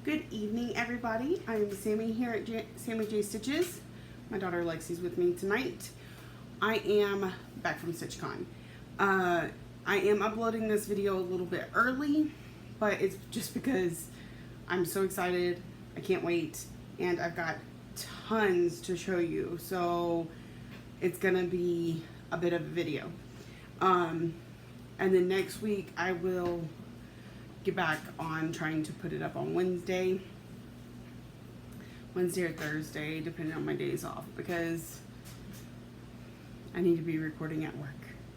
Good evening, everybody. I'm Sammy here at Sammy J Stitches. My daughter Lexi's with me tonight. I am back from StitchCon. I am uploading this video a little bit early, but it's just because I'm so excited. I can't wait, and I've got tons to show you, so it's gonna be a bit of a video. And then next week I will get back on trying to put it up on Wednesday or Thursday, depending on my days off, because I need to be recording at work.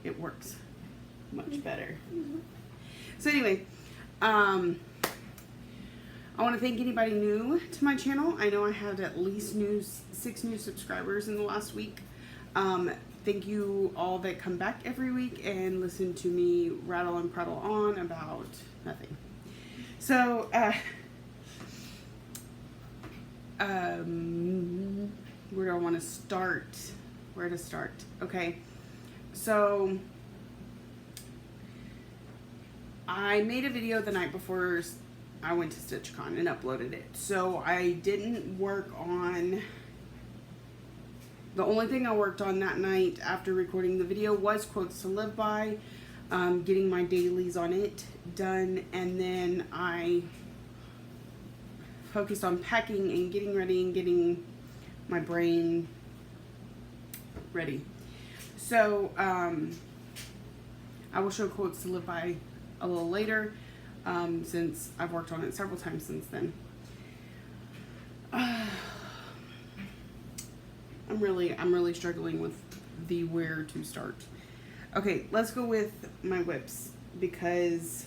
It works much better. So anyway, I want to thank anybody new to my channel. I know I had at least 6 new subscribers in the last week. Thank you all that come back every week and listen to me rattle and prattle on about nothing. So, where do I want to start? Where to start? Okay, so I made a video the night before I went to StitchCon and uploaded it. So I didn't work on... The only thing I worked on that night after recording the video was quotes to live by, getting my dailies on it done, and then I focused on packing and getting ready and getting my brain ready. So I will show quotes to live by a little later, since I've worked on it several times since then. I'm really struggling with the where to start. Okay, let's go with my whips, because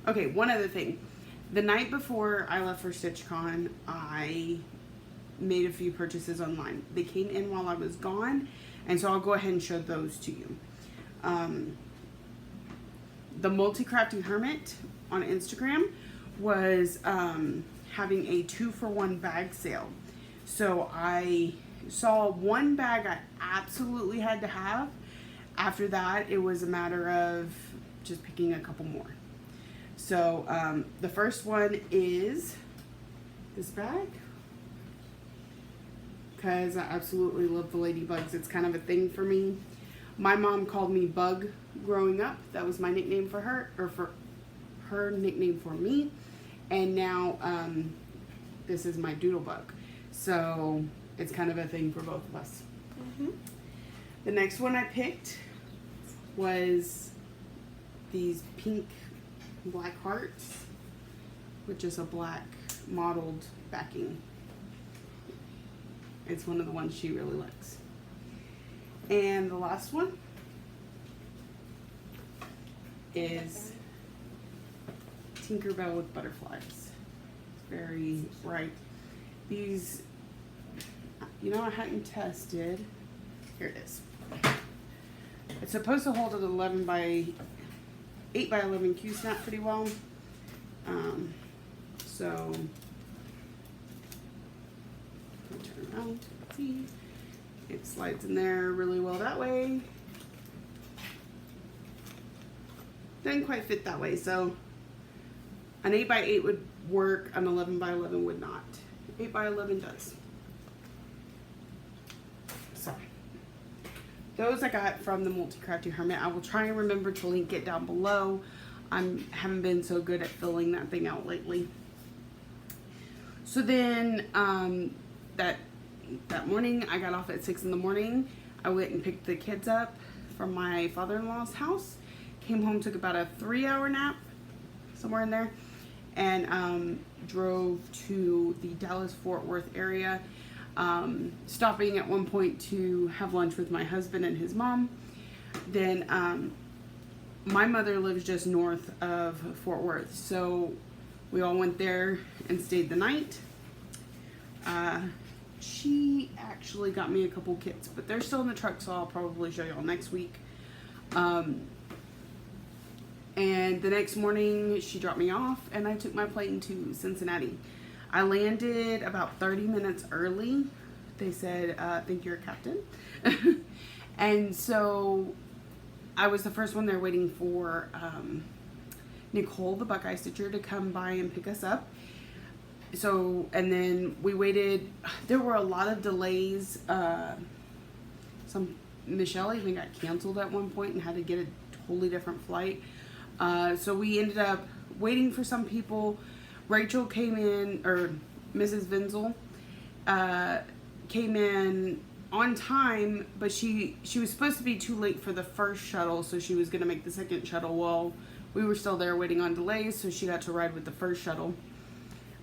okay, one other thing. The night before I left for StitchCon, I made a few purchases online. They came in while I was gone, and so I'll go ahead and show those to you. The Multi-Crafty Hermit on Instagram was having a 2-for-1 bag sale. So I saw one bag I absolutely had to have. After that, it was a matter of just picking a couple more. So the first one is this bag, because I absolutely love the ladybugs. It's kind of a thing for me. My mom called me Bug growing up. That was my nickname for her, or for her nickname for me. And now this is my doodle bug. So it's kind of a thing for both of us. The next one I picked was these pink black hearts with just a black mottled backing. It's one of the ones she really likes. And the last one is Tinkerbell with butterflies. It's very bright. These, you know, I hadn't tested. Here it is. It's supposed to hold an 11 by 8 by 11 Q snap pretty well. So I'll turn around. See, it slides in there really well that way. Doesn't quite fit that way, so an 8 by 8 would work, an 11 by 11 would not. 8 by 11 does. So those I got from the Multi-Crafty Hermit. I will try and remember to link it down below. I haven't been so good at filling that thing out lately. So then that morning, I got off at 6 in the morning. I went and picked the kids up from my father-in-law's house. Came home, took about a 3-hour nap, somewhere in there, and drove to the Dallas-Fort Worth area, stopping at one point to have lunch with my husband and his mom. Then my mother lives just north of Fort Worth, so we all went there and stayed the night. She actually got me a couple kits, but they're still in the truck, so I'll probably show y'all next week. And the next morning, she dropped me off, and I took my plane to Cincinnati. I landed about 30 minutes early. They said, I think you're a captain. And so I was the first one there waiting for Nicole, the Buckeye Stitcher, to come by and pick us up. So, and then we waited. There were a lot of delays. Michelle even got canceled at one point and had to get a totally different flight. So we ended up waiting for some people. Rachel came in, or Mrs. Vinzel came in on time, but she was supposed to be too late for the first shuttle, so she was going to make the second shuttle. Well, we were still there waiting on delays, so she got to ride with the first shuttle.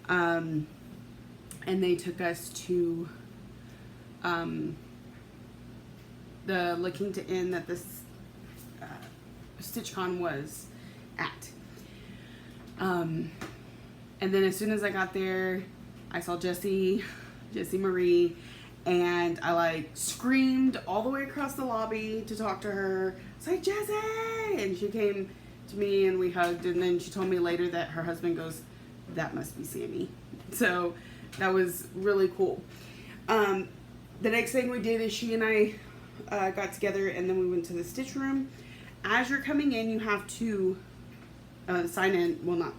And they took us to the La Quinta Inn that this StitchCon was at. And then as soon as I got there, I saw Jessie Marie, and I like screamed all the way across the lobby to talk to her. I was like, Jessie! And she came to me and we hugged, and then she told me later that her husband goes, that must be Sammy. So that was really cool. The next thing we did is she and I got together, and then we went to the stitch room. As you're coming in, you have to sign in. Well, not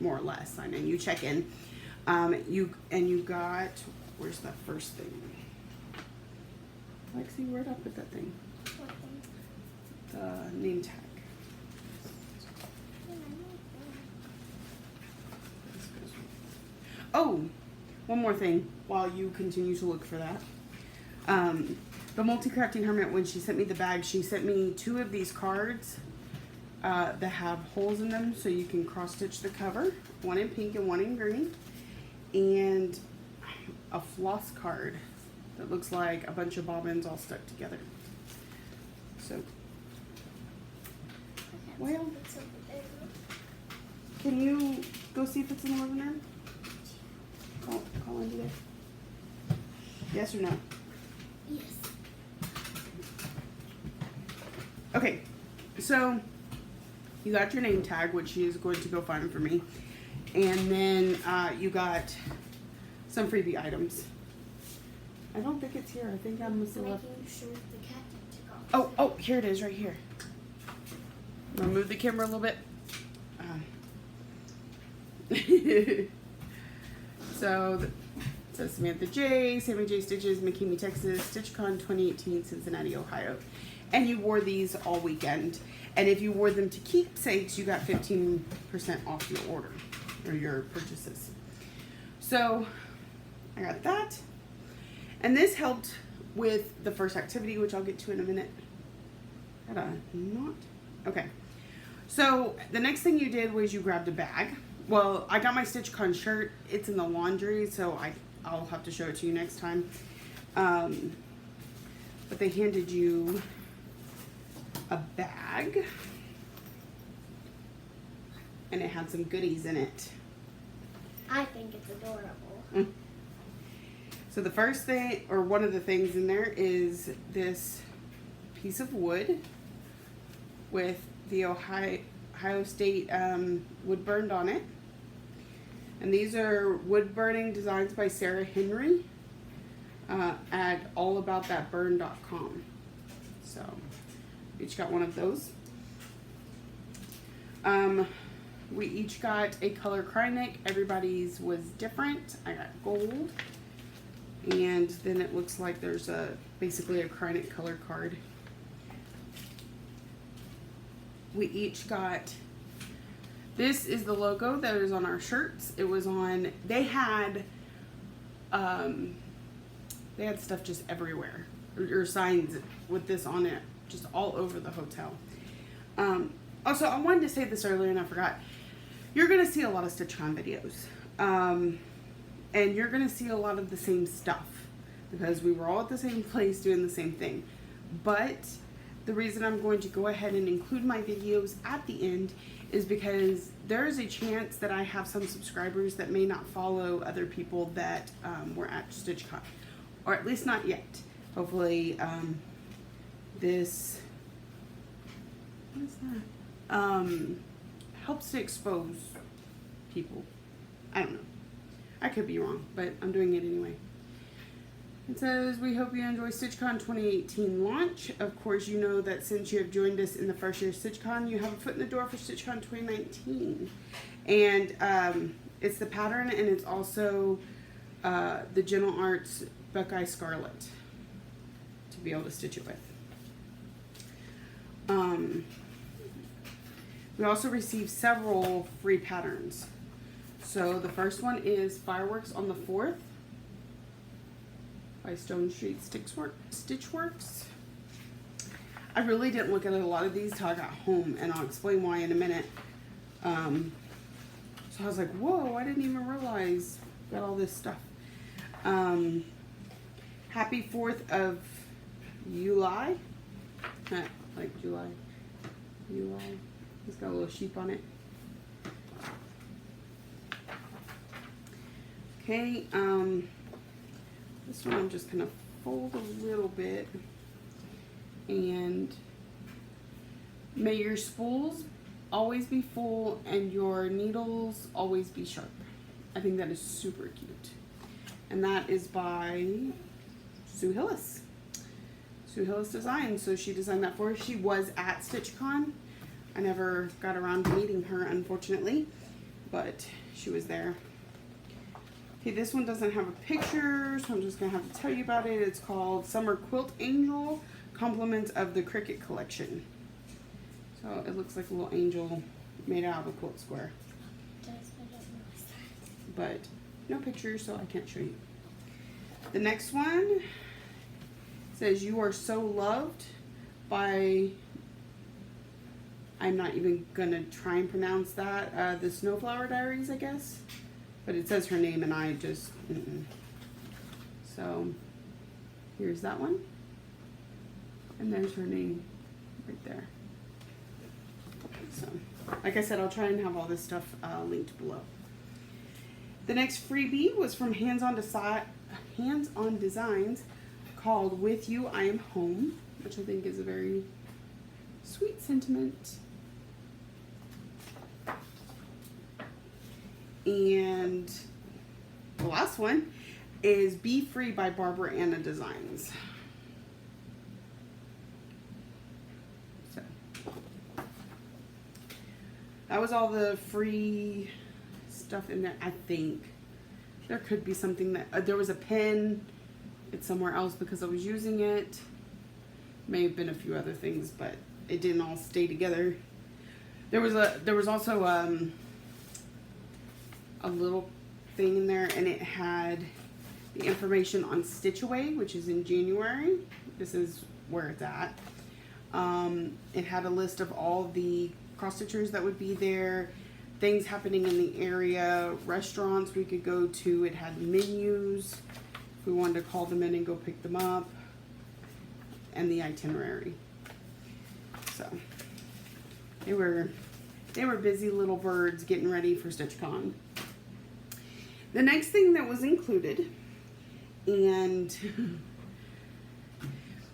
more or less sign in. You check in. You got, where's that first thing? Lexi, where'd I put that thing? What thing? The name tag. Oh, one more thing while you continue to look for that. The Multi-Crafting Hermit, when she sent me the bag, she sent me 2 of these cards that have holes in them so you can cross stitch the cover. One in pink and one in green. And a floss card that looks like a bunch of bobbins all stuck together. So, well, can you go see if it's in the living room? Call into there. Yes or no? Yes. Okay, so you got your name tag, which she is going to go find for me. And then you got some freebie items. I don't think it's here. I think I must have left. Making sure the cat didn't take off. Oh, here it is right here. I'm gonna move the camera a little bit. So, it says Samantha J, Sammy J Stitches, McKinney, Texas, StitchCon 2018, Cincinnati, Ohio. And you wore these all weekend. And if you wore them to keepsakes, you got 15% off your order or your purchases. So, I got that. And this helped with the first activity, which I'll get to in a minute. Okay. So, the next thing you did was you grabbed a bag. Well, I got my StitchCon shirt. It's in the laundry, so I'll have to show it to you next time. But they handed you a bag, and it had some goodies in it. I think it's adorable. So the first thing, or one of the things in there, is this piece of wood with the Ohio State wood burned on it. And these are wood burning designs by Sarah Henry at allaboutThatburn.com. So each got one of those. We each got a color Krynic. Everybody's was different. I got gold. And then it looks like there's basically a Krynic color card. We each got, this is the logo that is on our shirts. It was on, they had stuff just everywhere, or signs with this on it, just all over the hotel. Also, I wanted to say this earlier and I forgot. You're going to see a lot of StitchCon videos. And you're going to see a lot of the same stuff because we were all at the same place doing the same thing. But the reason I'm going to go ahead and include my videos at the end is because there is a chance that I have some subscribers that may not follow other people that were at StitchCon, or at least not yet. Hopefully this, what is that? Helps to expose people. I don't know. I could be wrong, but I'm doing it anyway. It says, we hope you enjoy StitchCon 2018 launch. Of course, you know that since you have joined us in the first year of StitchCon, you have a foot in the door for StitchCon 2019. And it's the pattern, and it's also the Gentle Arts Buckeye Scarlet to be able to stitch it with. We also received several free patterns. So the first one is Fireworks on the 4th by Stone Street Stitchworks. I really didn't look at a lot of these till I got home, and I'll explain why in a minute. So I was like, whoa, I didn't even realize got all this stuff. Happy 4th of July. Like July. It's got a little sheep on it. Okay, this one I'm just gonna fold a little bit, and may your spools always be full and your needles always be sharp. I think that is super cute. And that is by Sue Hillis. Sue Hillis Designs. So she designed that for us. She was at StitchCon. I never got around to meeting her, unfortunately, but she was there. Okay, this one doesn't have a picture, so I'm just gonna have to tell you about it. It's called Summer Quilt Angel, Compliments of the Cricut Collection. So it looks like a little angel made out of a quilt square. But no pictures, so I can't show you. The next one says You Are So Loved by, I'm not even gonna try and pronounce that, the Snowflower Diaries, I guess. But it says her name and I just, So here's that one. And there's her name right there. So, like I said, I'll try and have all this stuff linked below. The next freebie was from Hands On Designs called With You I Am Home, which I think is a very sweet sentiment. And the last one is Be Free by Barbara Anna Designs. So that was all the free stuff in there. I think there could be something that there was a pen. It's somewhere else because I was using it. May have been a few other things, but it didn't all stay together. There was also a little thing in there, and it had the information on Stitch Away, which is in January. This is where it's at. It had a list of all the cross stitchers that would be there, things happening in the area, restaurants we could go to. It had menus if we wanted to call them in and go pick them up, and the itinerary. So they were busy little birds getting ready for StitchCon. The next thing that was included and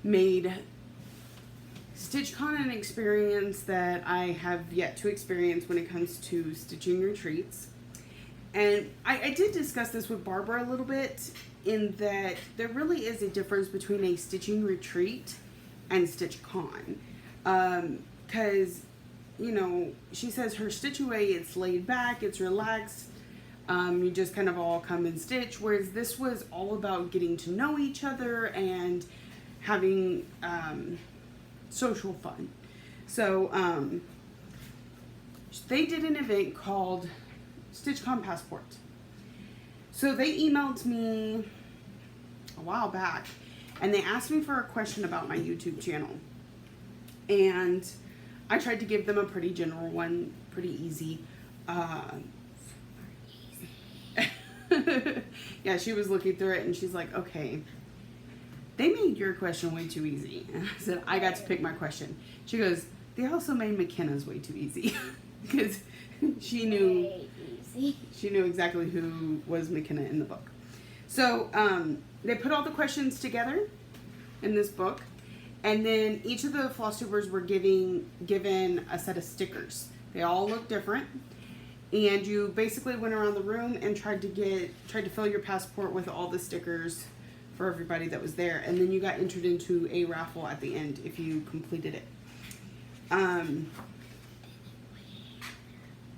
made StitchCon an experience that I have yet to experience when it comes to stitching retreats. And I did discuss this with Barbara a little bit, in that there really is a difference between a stitching retreat and StitchCon. Because, you know, she says her Stitch Away, it's laid back, it's relaxed. You just kind of all come and stitch, whereas this was all about getting to know each other and having social fun. So they did an event called StitchCon Passport. So they emailed me a while back, and they asked me for a question about my YouTube channel. And I tried to give them a pretty general one, pretty easy. Yeah, she was looking through it and she's like, okay, they made your question way too easy. And I said, I got to pick my question. She goes, they also made McKenna's way too easy. Because she knew exactly who was McKenna in the book. So they put all the questions together in this book, and then each of the Flosstubers were given a set of stickers. They all look different. And you basically went around the room and tried to fill your passport with all the stickers for everybody that was there. And then you got entered into a raffle at the end if you completed it.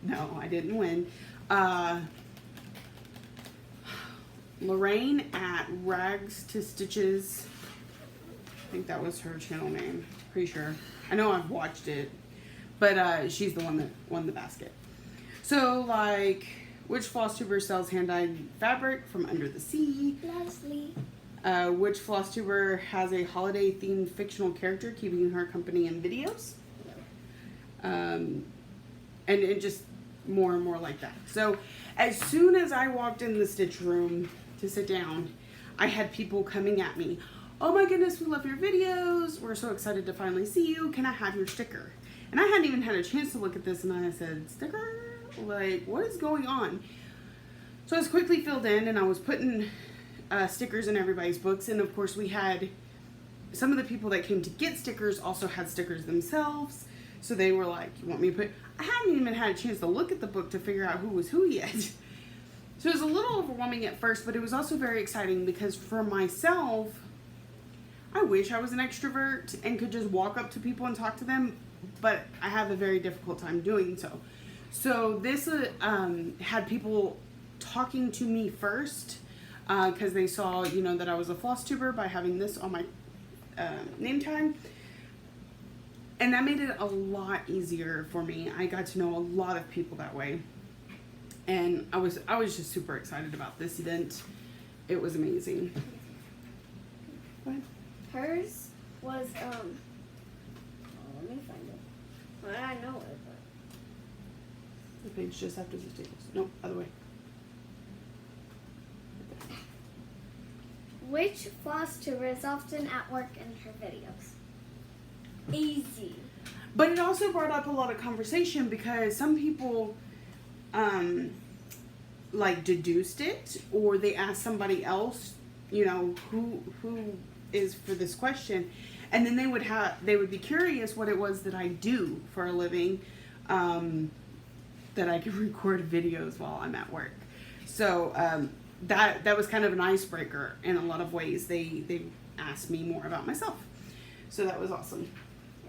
No, I didn't win. Lorraine at Rags to Stitches. I think that was her channel name. Pretty sure. I know I've watched it. But she's the one that won the basket. So, like, which Flosstuber sells hand-dyed fabric from under the sea? Leslie. Which Flosstuber has a holiday-themed fictional character keeping her company in videos? And it just more and more like that. So, as soon as I walked in the stitch room to sit down, I had people coming at me. Oh my goodness, we love your videos. We're so excited to finally see you. Can I have your sticker? And I hadn't even had a chance to look at this, and I said, sticker? Like, what is going on? So I was quickly filled in, and I was putting stickers in everybody's books. And of course, we had some of the people that came to get stickers also had stickers themselves. So they were like, you want me to put... I hadn't even had a chance to look at the book to figure out who was who yet. So it was a little overwhelming at first, but it was also very exciting because for myself, I wish I was an extrovert and could just walk up to people and talk to them, but I have a very difficult time doing so. So this had people talking to me first because they saw, you know, that I was a Flosstuber by having this on my name tag. And that made it a lot easier for me. I got to know a lot of people that way. And I was just super excited about this event. It was amazing. Go ahead. Hers was, oh, let me find it. Well, I know it, but. The page just after the staples. Nope, other way. Which Flosstuber is often at work in her videos? Easy. But it also brought up a lot of conversation because some people like deduced it, or they asked somebody else, you know, who is for this question, and then they would be curious what it was that I do for a living, that I can record videos while I'm at work. So that was kind of an icebreaker in a lot of ways. They asked me more about myself, so that was awesome.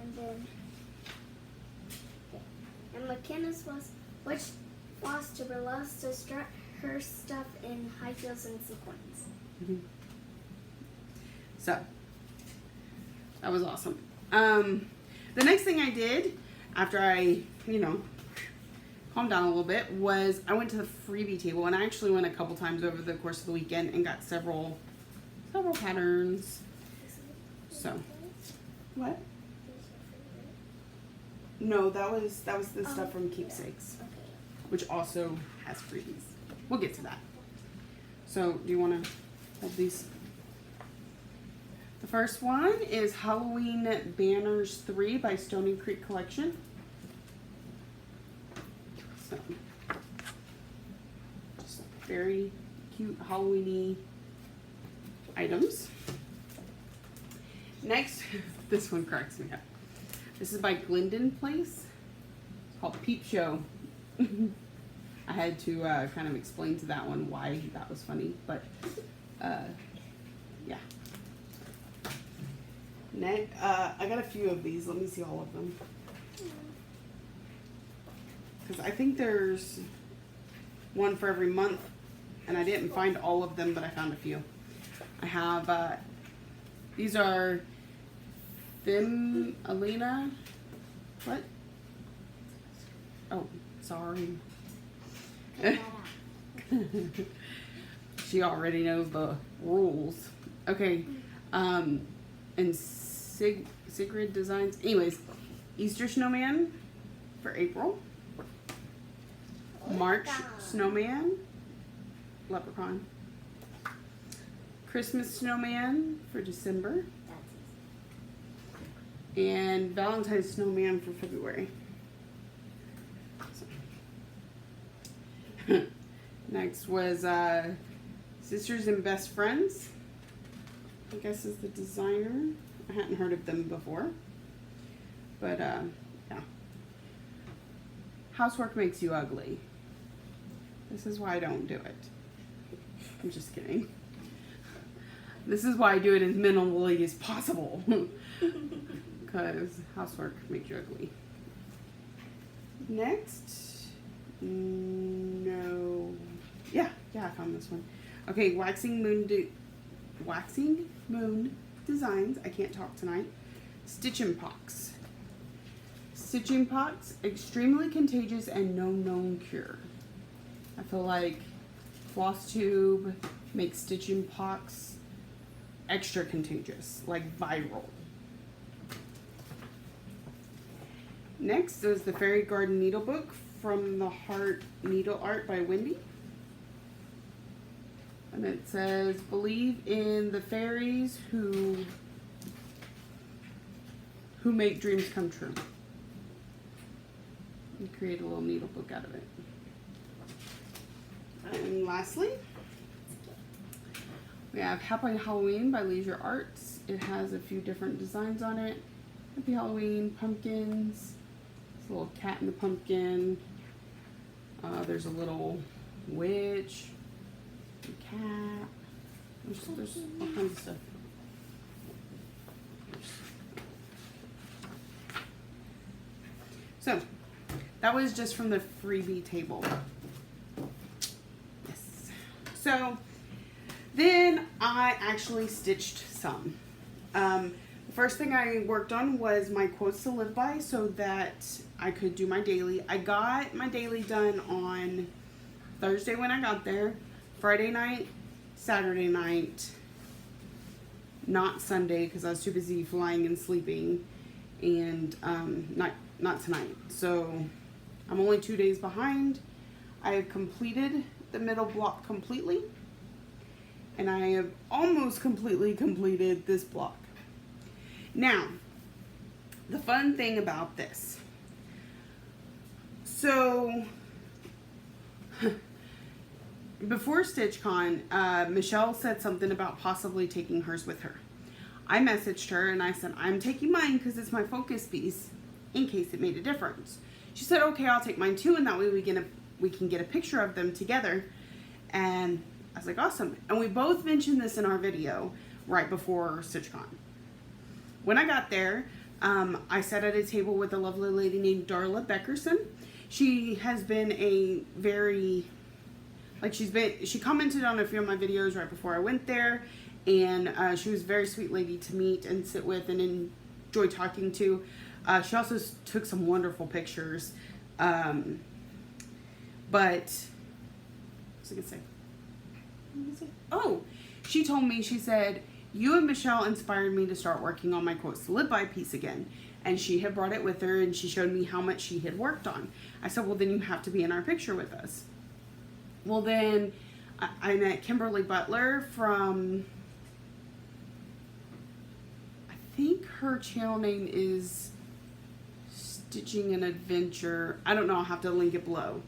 And then, and McKenna's was, which Flosstuber loves to strut her stuff in high heels and sequins? Mm-hmm. So that was awesome. The next thing I did after I, you know, calmed down a little bit was I went to the Freebie table, and I actually went a couple times over the course of the weekend and got several patterns. So what? No, that was the stuff from Keepsakes, Okay. which also has freebies. We'll get to that. So, do you want to hold these? The first one is Halloween Banners 3 by Stony Creek Collection. So, just very cute Halloween-y items. Next, this one cracks me up. This is by Glendon Place. It's called Peep Show. I had to kind of explain to that one why that was funny, but yeah. Next, I got a few of these. Let me see all of them. Because I think there's one for every month, and I didn't find all of them, but I found a few. I have, these are Alina. What? Oh, sorry. She already knows the rules. Okay. And Sigrid Designs. Anyways, Easter Snowman for April. March Snowman. Leprechaun. Christmas Snowman for December. And Valentine's Snowman for February. So. Next was Sisters and Best Friends. I guess is the designer. I hadn't heard of them before. But yeah. Housework makes you ugly. This is why I don't do it. I'm just kidding. This is why I do it as minimally as possible. Because housework makes you ugly. Next. No. Yeah, I found this one. Okay, Waxing Moon Designs. I can't talk tonight. Stitching Pox. Stitching Pox, extremely contagious and no known cure. I feel like Flosstube makes stitching pox extra contagious, like viral. Next is the Fairy Garden Needle Book from the Heart Needle Art by Wendy. And it says, believe in the fairies who make dreams come true. And create a little needle book out of it. And lastly, we have Happy Halloween by Leisure Arts. It has a few different designs on it. Happy Halloween, pumpkins. There's a little cat in the pumpkin. There's a little witch, a cat. There's all kinds of stuff. So, that was just from the freebie table. Yes. So, then I actually stitched some. The first thing I worked on was my quotes to live by so that I could do my daily. I got my daily done on Thursday when I got there, Friday night, Saturday night, not Sunday because I was too busy flying and sleeping, and not tonight. So I'm only 2 days behind. I have completed the middle block completely, and I have almost completely completed this block. Now, the fun thing about this. So, before StitchCon, Michelle said something about possibly taking hers with her. I messaged her and I said, I'm taking mine because it's my focus piece in case it made a difference. She said, okay, I'll take mine too, and that way we can get a picture of them together. And I was like, awesome. And we both mentioned this in our video right before StitchCon. When I got there, I sat at a table with a lovely lady named Darla Beckerson. She has been a very, she commented on a few of my videos right before I went there, and she was a very sweet lady to meet and sit with and enjoy talking to. She also took some wonderful pictures. But, what was I going to say? Oh, she told me, she said, you and Michelle inspired me to start working on my quotes to live by piece again. And she had brought it with her and she showed me how much she had worked on. I said, well, then you have to be in our picture with us. Well, then I met Kimberly Butler from, I think her channel name is Stitching an Adventure. I don't know. I'll have to link it below.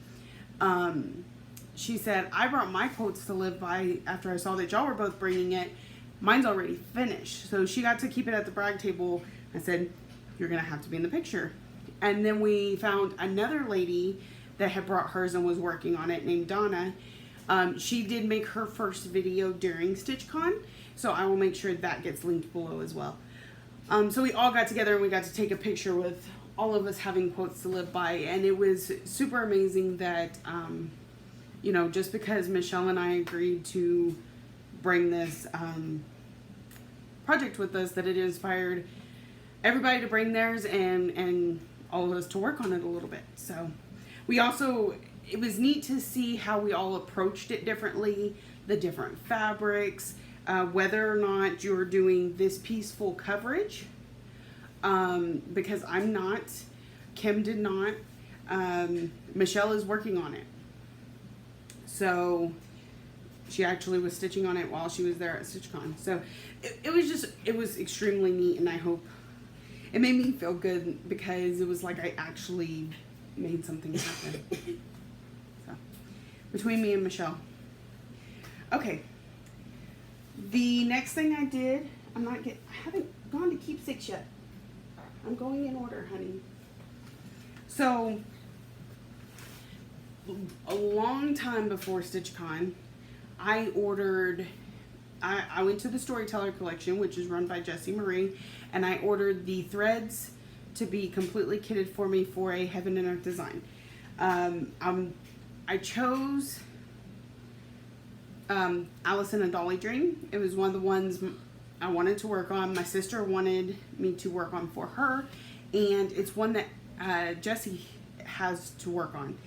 She said, I brought my quotes to live by after I saw that y'all were both bringing it. Mine's already finished. So she got to keep it at the brag table. I said, you're going to have to be in the picture. And then we found another lady that had brought hers and was working on it named Donna. She did make her first video during StitchCon. So I will make sure that gets linked below as well. So we all got together and we got to take a picture with all of us having quotes to live by. And it was super amazing that, you know, just because Michelle and I agreed to bring this project with us, that it inspired everybody to bring theirs and all of us to work on it a little bit. So we also, it was neat to see how we all approached it differently, the different fabrics, whether or not you're doing this piece full coverage, because I'm not, Kim did not, Michelle is working on it. So she actually was stitching on it while she was there at StitchCon. So it was extremely neat, and I hope it made me feel good because it was like I actually made something happen. So, between me and Michelle. Okay. The next thing I did, I haven't gone to keepsakes yet. I'm going in order, honey. So, a long time before StitchCon, I ordered I went to the Storyteller collection, which is run by Jessie Marie, and I ordered the threads to be completely kitted for me for a Heaven and Earth design. I chose Alice in a Dolly Dream. It was one of the ones I wanted to work on. My sister wanted me to work on for her, and it's one that Jessie has to work on.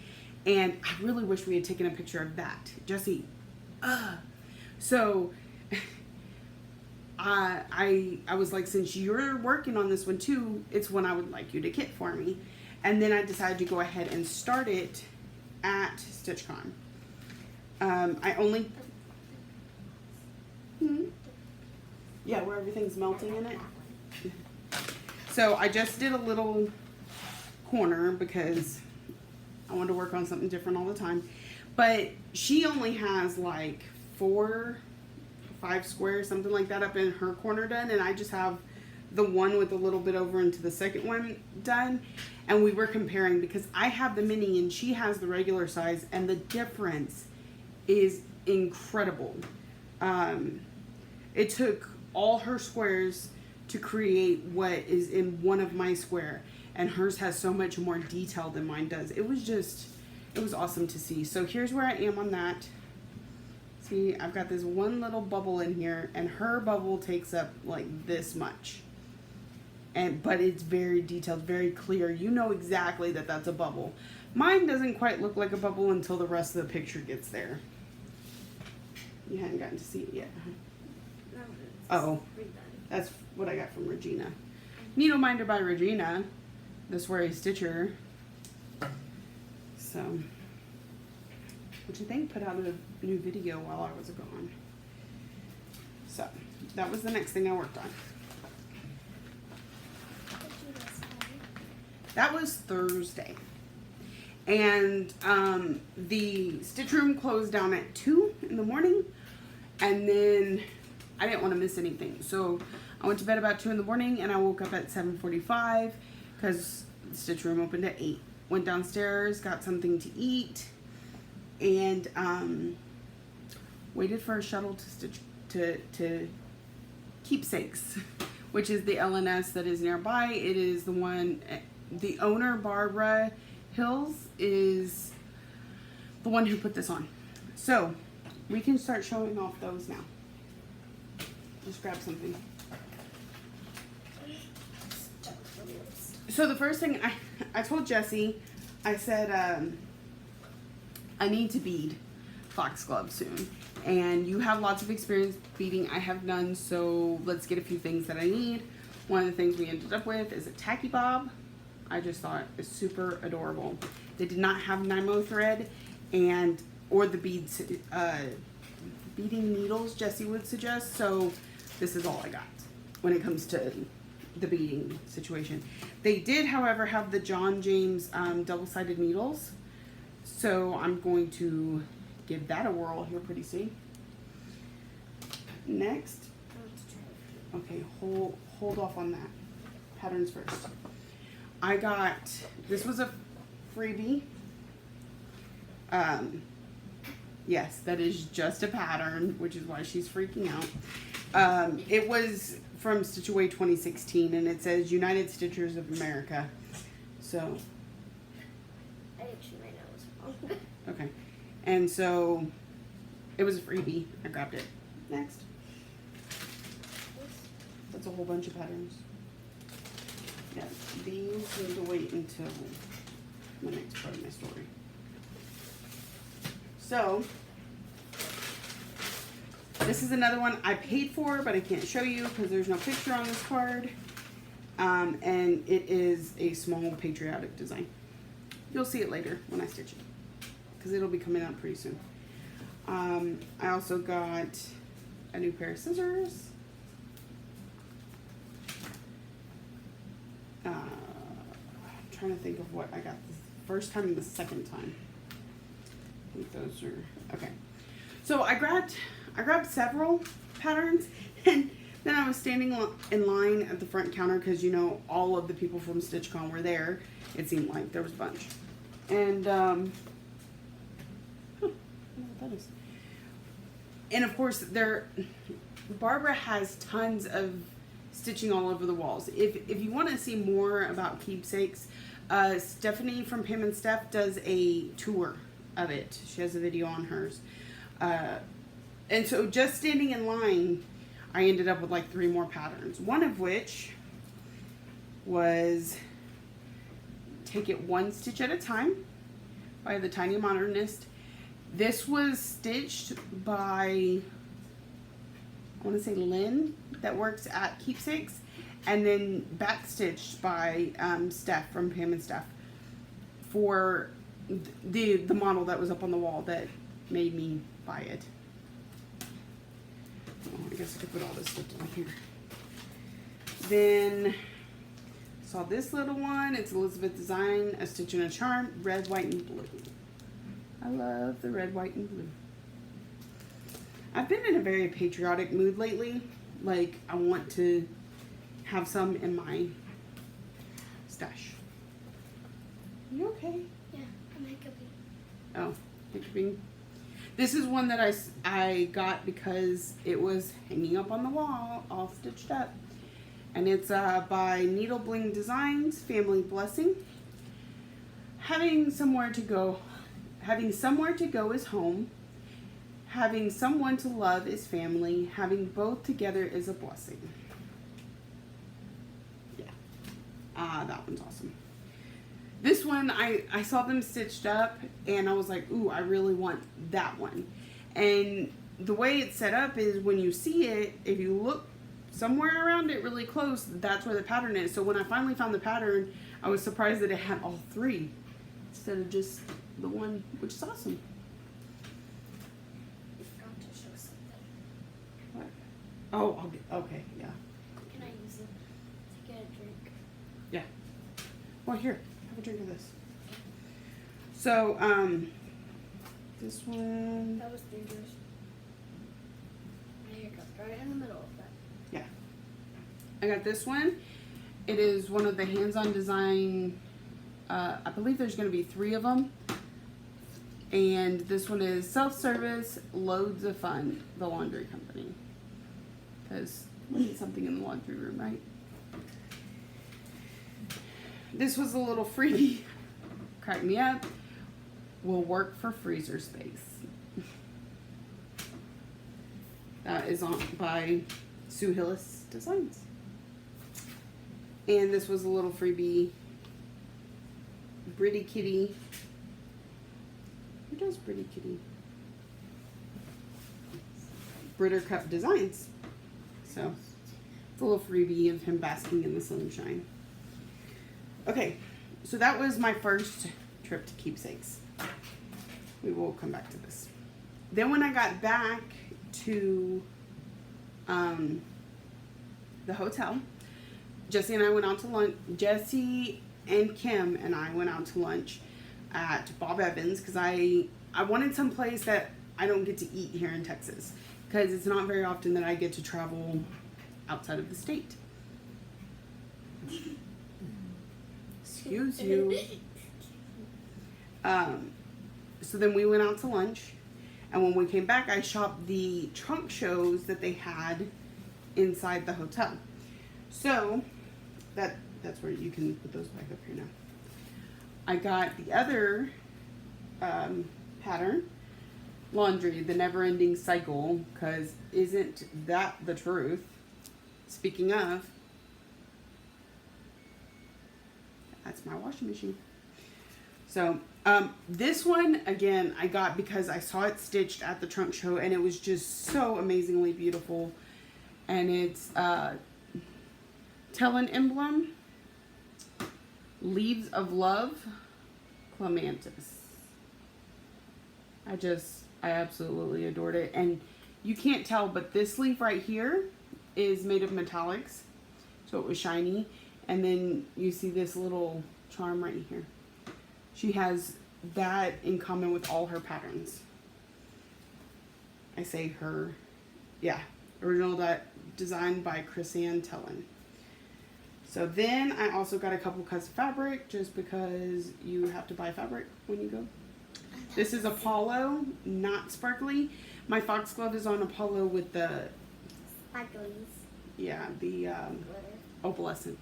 And I really wish we had taken a picture of that. Jessie, so I was like, since you're working on this one too, it's one I would like you to kit for me. And then I decided to go ahead and start it at StitchCon. I only, yeah, where everything's melting in it. So I just did a little corner because I wanted to work on something different all the time. But she only has like 4, 5 squares, something like that, up in her corner done, and I just have the one with a little bit over into the second one done. And we were comparing because I have the mini and she has the regular size, and the difference is incredible. It took all her squares to create what is in one of my square, and hers has so much more detail than mine does. It was awesome to see. So here's where I am on that. See, I've got this one little bubble in here, and her bubble takes up like this much. But it's very detailed, very clear. You know exactly that that's a bubble. Mine doesn't quite look like a bubble until the rest of the picture gets there. You haven't gotten to see it yet, huh? Oh, that's what I got from Regina. Needleminder by Regina, the Sweary Stitcher. So, which I think put out a new video while I was gone. So, that was the next thing I worked on. That was Thursday. And the stitch room closed down at 2 in the morning. And then I didn't want to miss anything. So I went to bed about 2 in the morning, and I woke up at 7:45 because the stitch room opened at 8. Went downstairs, got something to eat, and waited for a shuttle to stitch to Keepsakes, which is the LNS that is nearby. It is the one, the owner, Barbara Hills, is the one who put this on. So we can start showing off those now. Just grab something. So the first thing I told Jessie, I said, I need to bead foxglove soon. And you have lots of experience beading. I have none, so let's get a few things that I need. One of the things we ended up with is a tacky bob. I just thought it's super adorable. They did not have Nymo thread or the beads, beading needles Jessie would suggest, so this is all I got when it comes to the beading situation. They did, however, have the John James double-sided needles, so I'm going to give that a whirl here pretty soon. Next, okay, hold off on that. Patterns first. I got, this was a freebie. Yes, that is just a pattern, which is why she's freaking out. It was from Stitch Away 2016, and it says United Stitchers of America. So, I actually might know what's wrong. okay. And so, it was a freebie. I grabbed it. Next. That's a whole bunch of patterns. Yeah, these need to wait until the next part of my story. So, this is another one I paid for, but I can't show you because there's no picture on this card. And it is a small patriotic design. You'll see it later when I stitch it, because it'll be coming out pretty soon. I also got a new pair of scissors. I'm trying to think of what I got the first time and the second time. I think those are okay. So I grabbed several patterns, and then I was standing in line at the front counter because, you know, all of the people from StitchCon were there. It seemed like there was a bunch, and I don't know what that is. And of course, Barbara has tons of stitching all over the walls. If you want to see more about keepsakes, Stephanie from Pam and Steph does a tour of it. She has a video on hers. And so just standing in line, I ended up with like 3 more patterns. One of which was Take It One Stitch at a Time by the Tiny Modernist. This was stitched by, I want to say Lynn, that works at Keepsakes, and then back stitched by Steph from Pam and Steph for the model that was up on the wall that made me buy it. Oh, I guess I could put all this stuff down here. Then saw this little one. It's Elizabeth Design, A Stitch and a Charm, red, white, and blue. I love the red, white, and blue. I've been in a very patriotic mood lately. Like, I want to have some in my stash. You okay? Yeah, I'm hiccuping. Oh, hiccuping. This is one that I got because it was hanging up on the wall, all stitched up. And it's by Needle Bling Designs, Family Blessing. Having somewhere to go is home. Having someone to love is family. Having both together is a blessing. Yeah. That one's awesome. This one, I saw them stitched up and I was like, ooh, I really want that one. And the way it's set up is when you see it, if you look somewhere around it really close, that's where the pattern is. So when I finally found the pattern, I was surprised that it had all 3 instead of just the one, which is awesome. I forgot to show something. What? Oh, okay, yeah. Can I use it to get a drink? Yeah. Well, here, have a drink of this. So, this one. That was dangerous. My hair got right in the middle of that. Yeah. I got this one. It is one of the hands-on design. I believe there's going to be 3 of them. And this one is self-service, loads of fun, the laundry company. Because we need something in the laundry room, right? This was a little freebie. Cracked me up. Will work for freezer space. That is by Sue Hillis Designs. And this was a little freebie. Britty Kitty. Who does Britty Kitty? Britter Cup Designs. So, it's a little freebie of him basking in the sunshine. Okay, so that was my first trip to Keepsakes. We will come back to this. Then when I got back to the hotel, Jesse and I went out to lunch. Jesse and Kim and I went out to lunch at Bob Evans because I wanted some place that I don't get to eat here in Texas because it's not very often that I get to travel outside of the state. Excuse you. So then we went out to lunch, and when we came back, I shopped the trunk shows that they had inside the hotel. So that's where you can put those back up here now. I got the other pattern, laundry, the never-ending cycle, because isn't that the truth? Speaking of, that's my washing machine. So this one, again, I got because I saw it stitched at the trunk show, and it was just so amazingly beautiful. And it's Tellin Emblem, Leaves of Love, Clematis. I absolutely adored it. And you can't tell, but this leaf right here is made of metallics, so it was shiny. And then you see this little charm right here. She has that in common with all her patterns. I say her, yeah, original designed by Chrisanne Tellin. So then I also got a couple cuts of fabric just because you have to buy fabric when you go. This is Apollo, not sparkly. My foxglove is on Apollo with the, Sparklies. yeah, the Glitter. opalescent.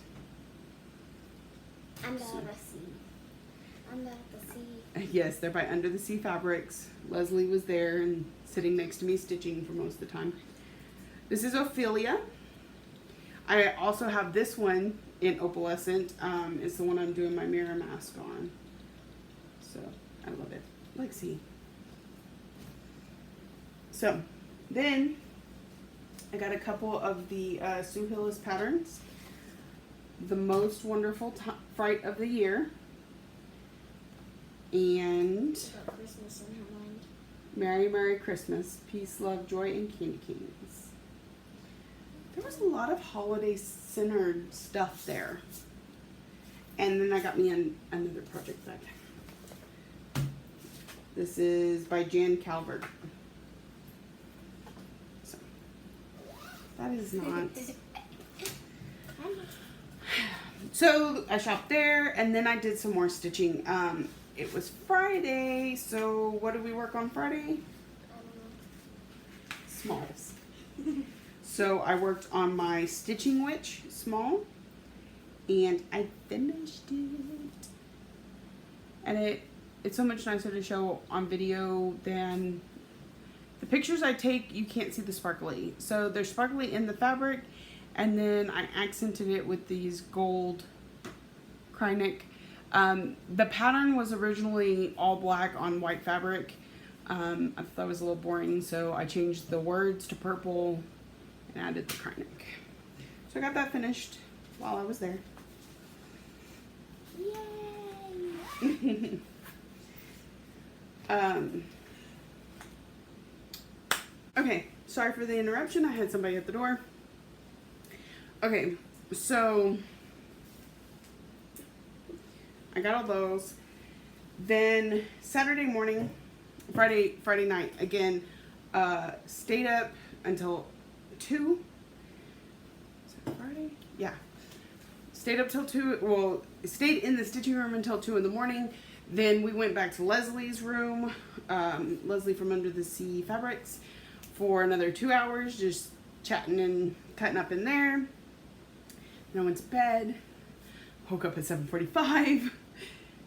Under the sea. Under the sea. Yes, they're by Under the Sea Fabrics. Leslie was there and sitting next to me stitching for most of the time. This is Ophelia. I also have this one in opalescent. It's the one I'm doing my mirror mask on. So, I love it. Lexi. So, then I got a couple of the Sue Hillis patterns. The Most Wonderful Fright of the Year. And Got Christmas in her mind. Merry Merry Christmas, Peace, Love, Joy, and Candy Canes. There was a lot of holiday centered stuff there. And then I got me another project bag. This is by Jan Calvert. So, that is not. So I shopped there and then I did some more stitching. It was Friday, so what did we work on Friday? Smalls. So I worked on my Stitching Witch small and I finished it. And it's so much nicer to show on video than the pictures I take. You can't see the sparkly. So there's sparkly in the fabric and then I accented it with these gold Krynic. The pattern was originally all black on white fabric. I thought that was a little boring, so I changed the words to purple and added the Krynic. So I got that finished while I was there. Yay! Okay, sorry for the interruption. I had somebody at the door. Okay, so I got all those. Then Saturday morning, Friday night, again, stayed up until 2. Is that Friday? Yeah. Stayed up till 2. Well, stayed in the stitching room until 2 in the morning. Then we went back to Leslie's room, Leslie from Under the Sea Fabrics, for another 2 hours, just chatting and cutting up in there. Then I went to bed. Woke up at 7:45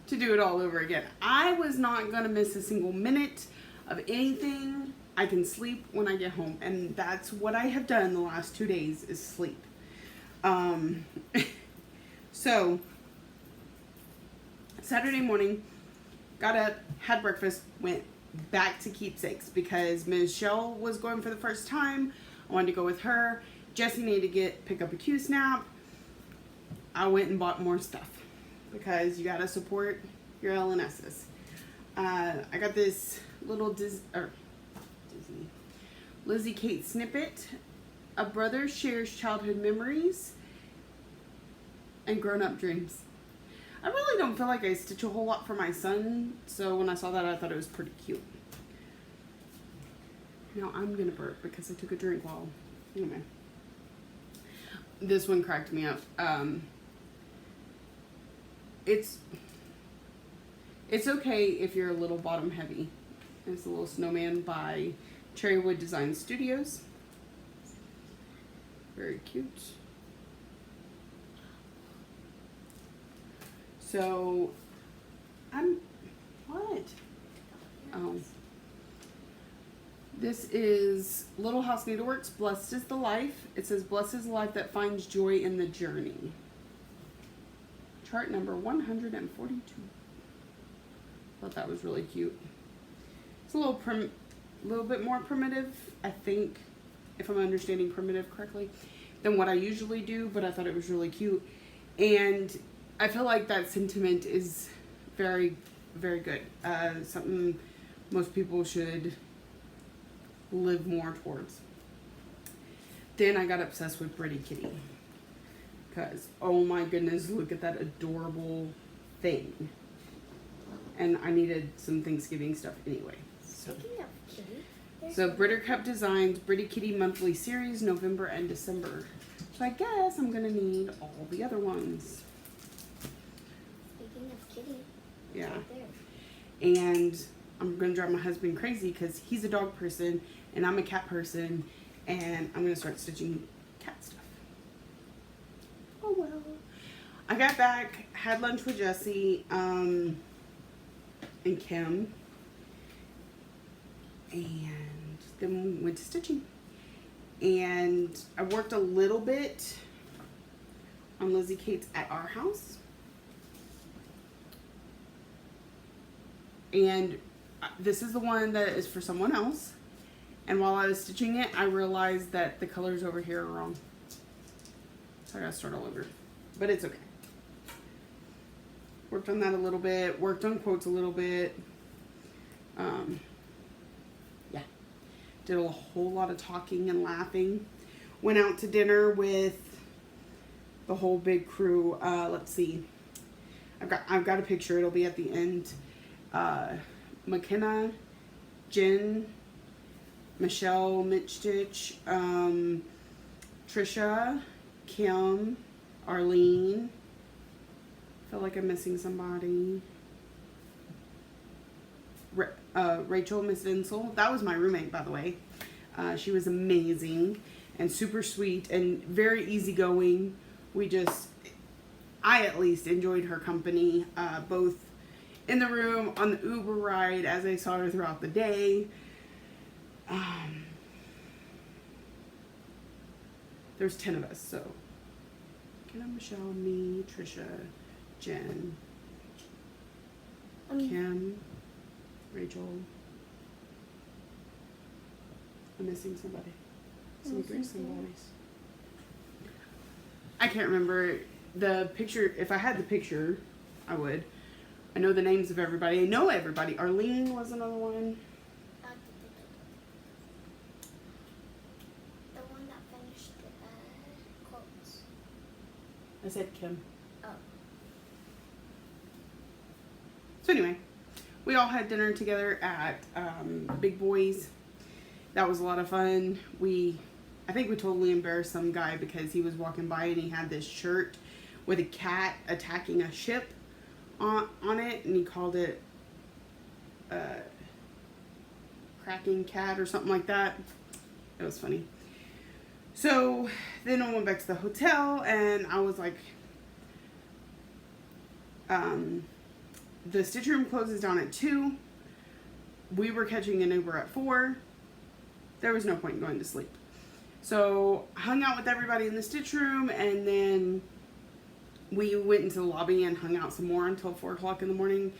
to do it all over again. I was not gonna miss a single minute of anything. I can sleep when I get home, and that's what I have done the last 2 days is sleep. So Saturday morning, got up, had breakfast, went back to Keepsakes because Michelle was going for the first time. I wanted to go with her. Jessie needed to pick up a Q-snap. I went and bought more stuff because you gotta support your LNSs. I got this little Disney Lizzie Kate snippet. A brother shares childhood memories and grown-up dreams. I really don't feel like I stitch a whole lot for my son, so when I saw that I thought it was pretty cute. Now I'm gonna burp because I took a drink while, anyway. This one cracked me up. It's okay if you're a little bottom heavy. It's a little snowman by Cherrywood Design Studios. Very cute. So, what? Oh. This is Little House Needleworks, Blessed is the Life. It says, blessed is the life that finds joy in the journey. Chart number 142. Thought that was really cute. It's a little bit more primitive, I think, if I'm understanding primitive correctly, than what I usually do, but I thought it was really cute. And I feel like that sentiment is very, very good. Something most people should live more towards. Then I got obsessed with Pretty Kitty. Because, oh my goodness, look at that adorable thing. And I needed some Thanksgiving stuff anyway. Speaking of kitty. So Britter Cup Designs Pretty Kitty Monthly Series, November and December. So I guess I'm going to need all the other ones. Speaking of kitty. Yeah. Right there. And I'm gonna drive my husband crazy because he's a dog person and I'm a cat person, and I'm gonna start stitching cat stuff. Oh well. I got back, had lunch with Jesse and Kim, and then went to stitching. And I worked a little bit on Lizzie Kate's At Our House. And this is the one that is for someone else. And while I was stitching it, I realized that the colors over here are wrong. So I gotta start all over. But it's okay. Worked on that a little bit. Worked on quotes a little bit. Yeah. Did a whole lot of talking and laughing. Went out to dinner with the whole big crew. Let's see. I've got a picture. It'll be at the end. McKenna, Jen, Michelle, Mitch Stitch, Trisha, Kim, Arlene. Feel like I'm missing somebody. Rachel, Miss Vinsel. That was my roommate, by the way. She was amazing and super sweet and very easygoing. I at least enjoyed her company, both in the room, on the Uber ride, as I saw her throughout the day. There's 10 of us, so Kenna, Michelle, me, Trisha, Jen, Kim, Rachel. I'm missing somebody. Somebody's. I can't remember the picture. If I had the picture, I would. I know the names of everybody. I know everybody. Arlene was another one. The one that finished the quotes. I said Kim. Oh. So anyway, we all had dinner together at Big Boy's. That was a lot of fun. I think we totally embarrassed some guy because he was walking by and he had this shirt with a cat attacking a ship on it, and he called it cracking cat or something like that. It was funny. So then I went back to the hotel, and I was like, the stitch room closes down at 2. We were catching an Uber at 4. There was no point in going to sleep. So hung out with everybody in the stitch room, and then we went into the lobby and hung out some more until 4 o'clock in the morning,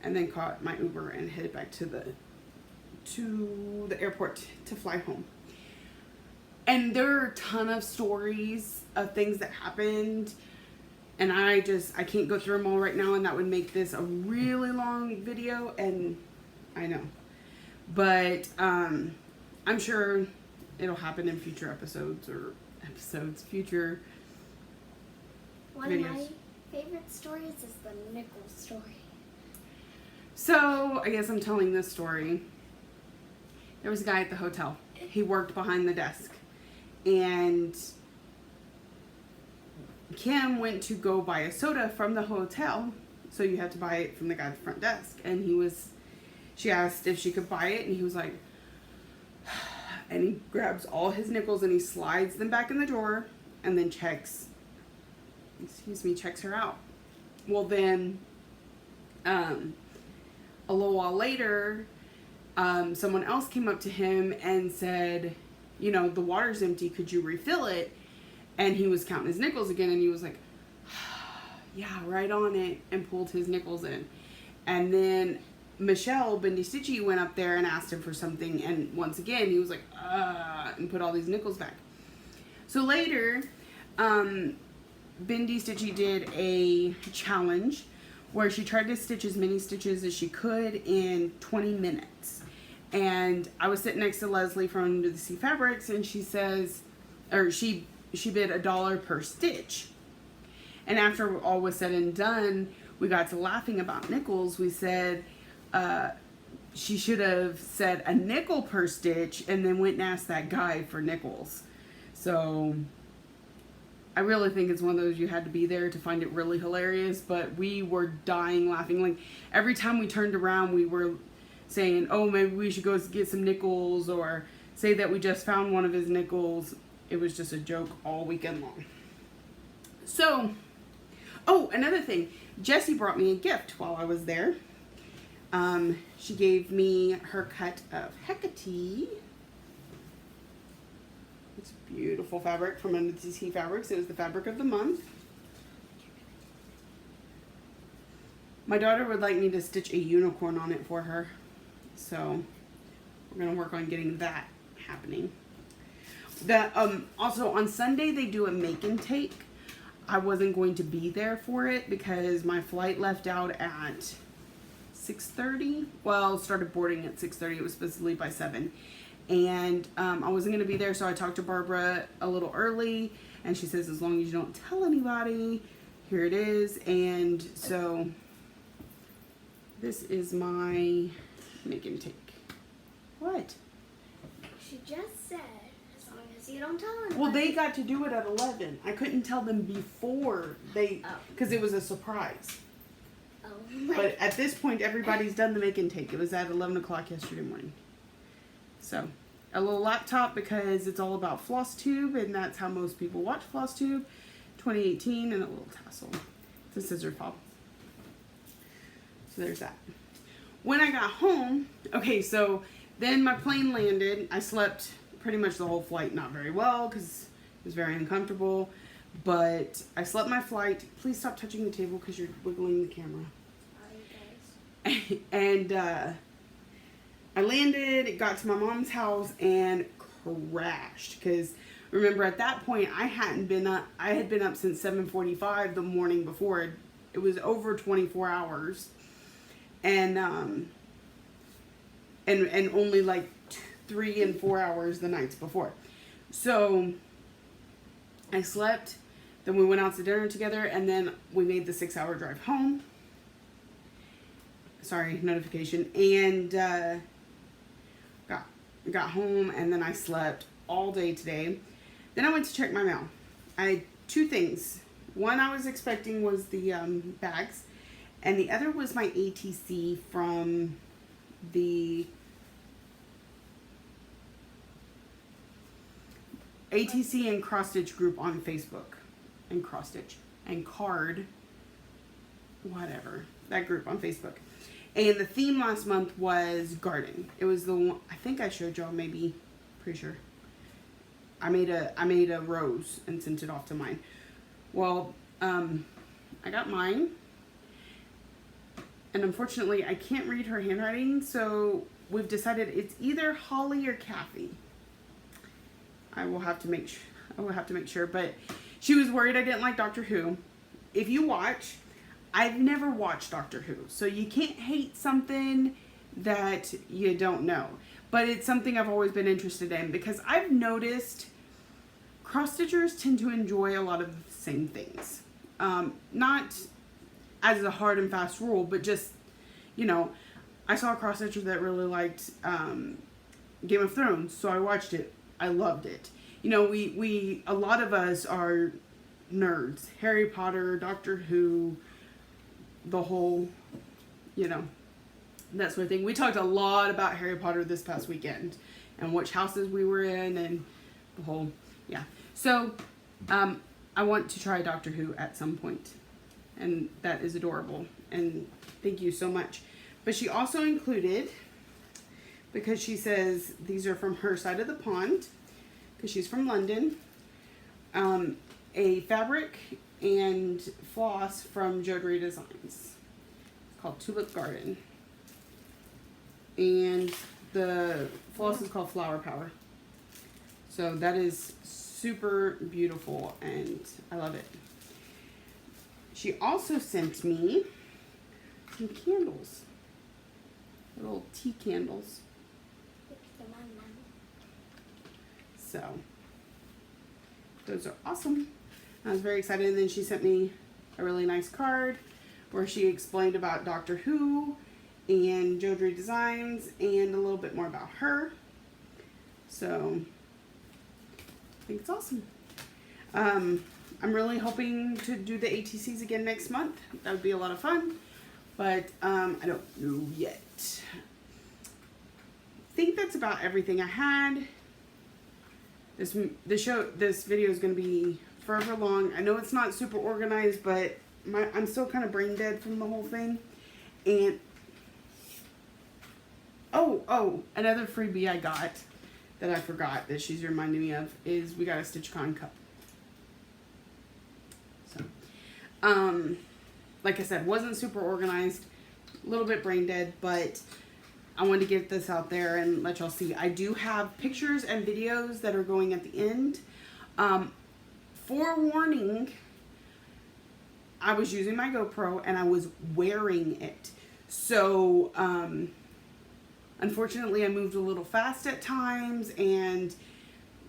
and then caught my Uber and headed back to the airport to fly home. And there are a ton of stories of things that happened, and I can't go through them all right now, and that would make this a really long video, and I know. But I'm sure it'll happen in future episodes future One videos. of my favorite stories is the nickel story. So I guess I'm telling this story. There was a guy at the hotel. He worked behind the desk, and Kim went to go buy a soda from the hotel, so you had to buy it from the guy at the front desk. And she asked if she could buy it, and he was like, and he grabs all his nickels and he slides them back in the drawer, and then checks her out. Well, then a little while later, someone else came up to him and said, the water's empty, could you refill it? And he was counting his nickels again, and he was like, yeah, right on it, and pulled his nickels in. And then Michelle, Bendy Stitchy, went up there and asked him for something, and once again, he was like, and put all these nickels back. So later, Bendy Stitchy did a challenge where she tried to stitch as many stitches as she could in 20 minutes. And I was sitting next to Leslie from Under the Sea Fabrics, and she says, or she bid $1 per stitch. And after all was said and done, we got to laughing about nickels. We said she should have said a nickel per stitch, and then went and asked that guy for nickels. So I really think it's one of those you had to be there to find it really hilarious, but we were dying laughing. Like every time we turned around, saying, oh, maybe we should go get some nickels, or say that we just found one of his nickels. It was just a joke all weekend long. So, oh, another thing. Jessie brought me a gift while I was there. She gave me her cut of Hecate. It's beautiful fabric from NTC Fabrics. It was the fabric of the month. My daughter would like me to stitch a unicorn on it for her. So we're going to work on getting that happening. Also on Sunday they do a make and take. I wasn't going to be there for it because my flight left out at 6:30. Well, started boarding at 6:30. It was supposed to leave by 7. And I wasn't going to be there, so I talked to Barbara a little early, and she says, as long as you don't tell anybody, here it is. And so this is my make and take. What? She just said, as long as you don't tell anybody. Well, they got to do it at 11. I couldn't tell them before because it was a surprise. Oh. But at this point, everybody's done the make and take. It was at 11 o'clock yesterday morning. So, a little laptop because it's all about Flosstube, and that's how most people watch Flosstube. 2018, and a little tassel. It's a scissor fob. So there's that. When I got home, okay, so then my plane landed. I slept pretty much the whole flight, not very well because it was very uncomfortable. But I slept my flight. Please stop touching the table because you're wiggling the camera. And I landed, got to my mom's house, and crashed. Because remember, at that point, I had been up since 7:45 the morning before. It was over 24 hours, and only like 3 and 4 hours the nights before. So I slept. Then we went out to dinner together, and then we made the 6-hour drive home. Sorry, notification. And got home, and then I slept all day today. Then I went to check my mail. I had 2 things. One I was expecting was the bags, and the other was my ATC from the ATC and Cross Stitch group on Facebook. And Cross Stitch and Card, whatever, that group on Facebook. And the theme last month was garden. It was the one I think I showed y'all, maybe, pretty sure. I made a rose and sent it off to mine. Well, I got mine, and unfortunately I can't read her handwriting, so we've decided it's either Holly or Kathy. I will have to make sure, but she was worried I didn't like Doctor Who. If you watch, I've never watched Doctor Who, so you can't hate something that you don't know. But it's something I've always been interested in because I've noticed cross-stitchers tend to enjoy a lot of the same things. Not as a hard and fast rule, but just, you know, I saw a cross-stitcher that really liked Game of Thrones, so I watched it. I loved it. You know, we a lot of us are nerds. Harry Potter, Doctor Who, the whole, you know, that sort of thing. We talked a lot about Harry Potter this past weekend and which houses we were in and the whole, yeah. So, I want to try Doctor Who at some point, and that is adorable, and thank you so much. But she also included, because she says these are from her side of the pond, because she's from London, a fabric and floss from Embroidery Designs. It's called Tulip Garden. And the floss is called Flower Power. So that is super beautiful, and I love it. She also sent me some candles. Little tea candles. So, those are awesome. I was very excited, and then she sent me a really nice card where she explained about Doctor Who and Embroidery Designs and a little bit more about her. So, I think it's awesome. I'm really hoping to do the ATCs again next month. That would be a lot of fun, but I don't know yet. think that's about everything I had. This video is going to be forever long. I know it's not super organized, but I'm still kind of brain dead from the whole thing. And oh, another freebie I got that I forgot that she's reminding me of is we got a StitchCon cup. So, like I said, wasn't super organized, a little bit brain dead, but I wanted to get this out there and let y'all see. I do have pictures and videos that are going at the end. Forewarning, I was using my GoPro and I was wearing it. So, unfortunately, I moved a little fast at times and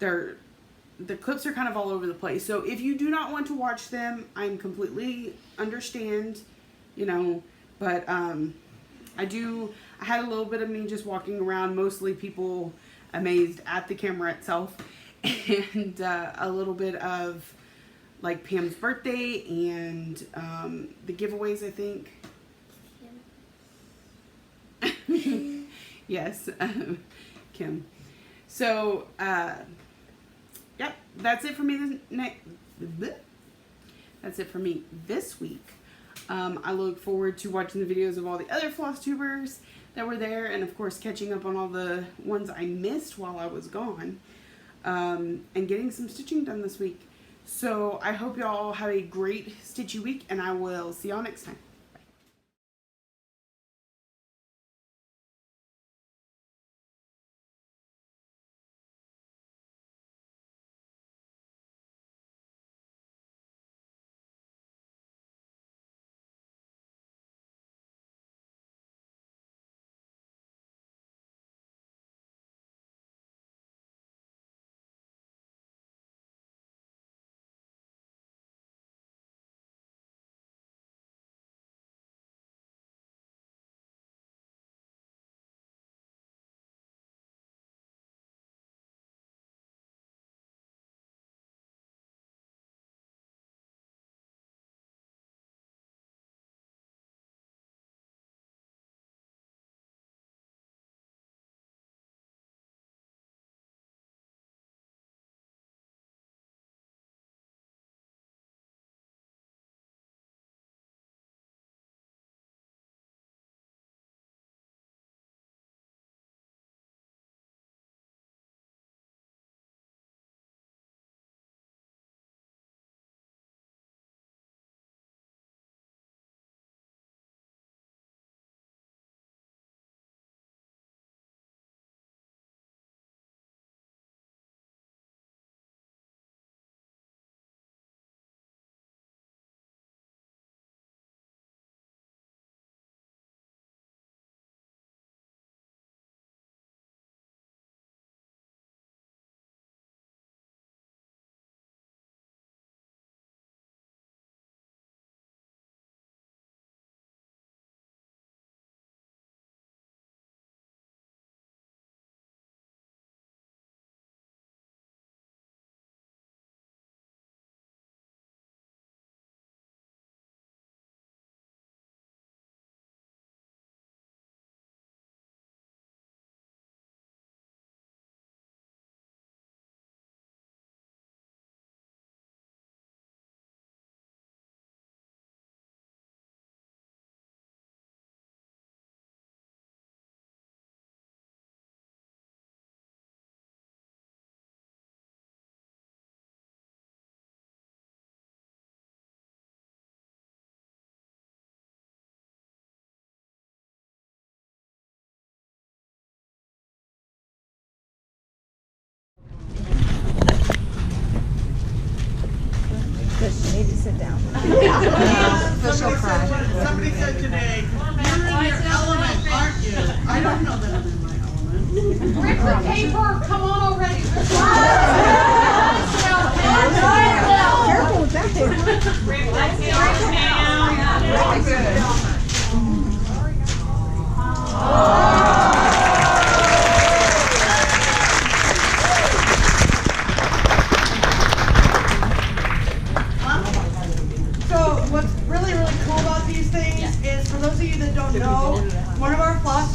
the clips are kind of all over the place. So if you do not want to watch them, I'm completely understand, you know, but I had a little bit of me just walking around, mostly people amazed at the camera itself, and a little bit of like Pam's birthday and the giveaways, I think. Kim. Yes, Kim. So, yep, that's it for me that's it for me this week. I look forward to watching the videos of all the other floss tubers that were there, and of course catching up on all the ones I missed while I was gone, and getting some stitching done this week. So I hope y'all have a great stitchy week, and I will see y'all next time.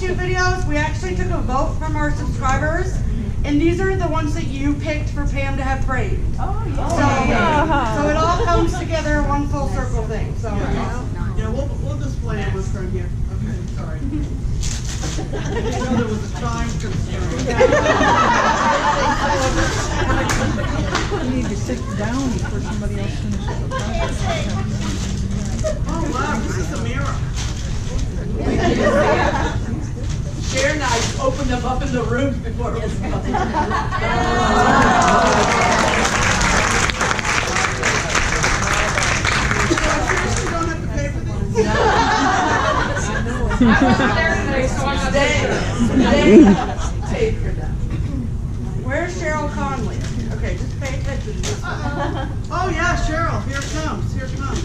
Flosstube videos, we actually took a vote from our subscribers, and these are the ones that you picked for Pam to have framed. Oh, yeah. So it all comes together in one full circle thing. So Yeah, we'll display it with from here. Okay, sorry. I didn't know there was a time constraint. You need to sit down before somebody else finishes the project. Oh wow, this is a mirror. Sharon and I opened them up in the room before it was You seriously don't have to pay for these? I wasn't there today, so I'm not paid for that. where's Cheryl Conley? Okay, just pay attention to this one. Oh yeah, Cheryl, here it comes, here it comes.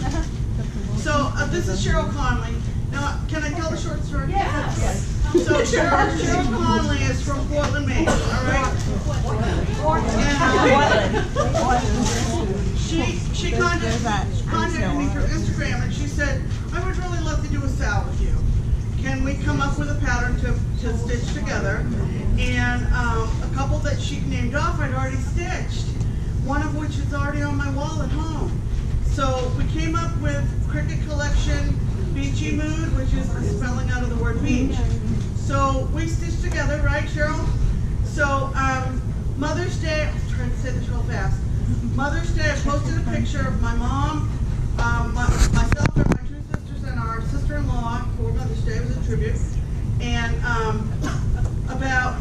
So this is Cheryl Conley. Now, can I tell the short story? Yes. So Cheryl Conley is from Portland, Maine, all right? And she contacted me through Instagram and she said, I would really love to do a sal with you. Can we come up with a pattern to stitch together? And a couple that she named off I'd already stitched, one of which is already on my wall at home. So we came up with Cricket Collection Beachy Mood, which is the spelling out of the word beach. So we stitched together, right, Cheryl? So Mother's Day, I'm trying to say this real fast. Mother's Day, I posted a picture of my mom, myself and my two sisters and our sister-in-law for Mother's Day. It was a tribute. And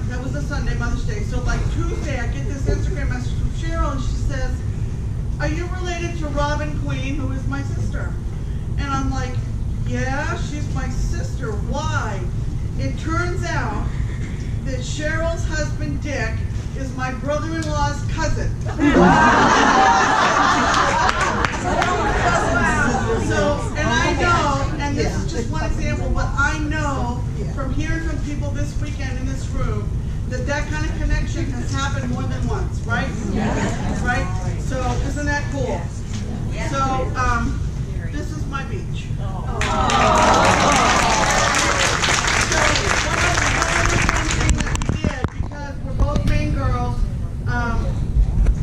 that was a Sunday, Mother's Day. So like Tuesday, I get this Instagram message from Cheryl and she says, are you related to Robin Queen, who is my sister? And I'm like, yeah, she's my sister. Why? It turns out that Cheryl's husband, Dick, is my brother-in-law's cousin. So, and I know, and this is just one example, but I know from hearing from people this weekend in this room that that kind of connection has happened more than once, right? Right? So, isn't that cool? So, this is my beach.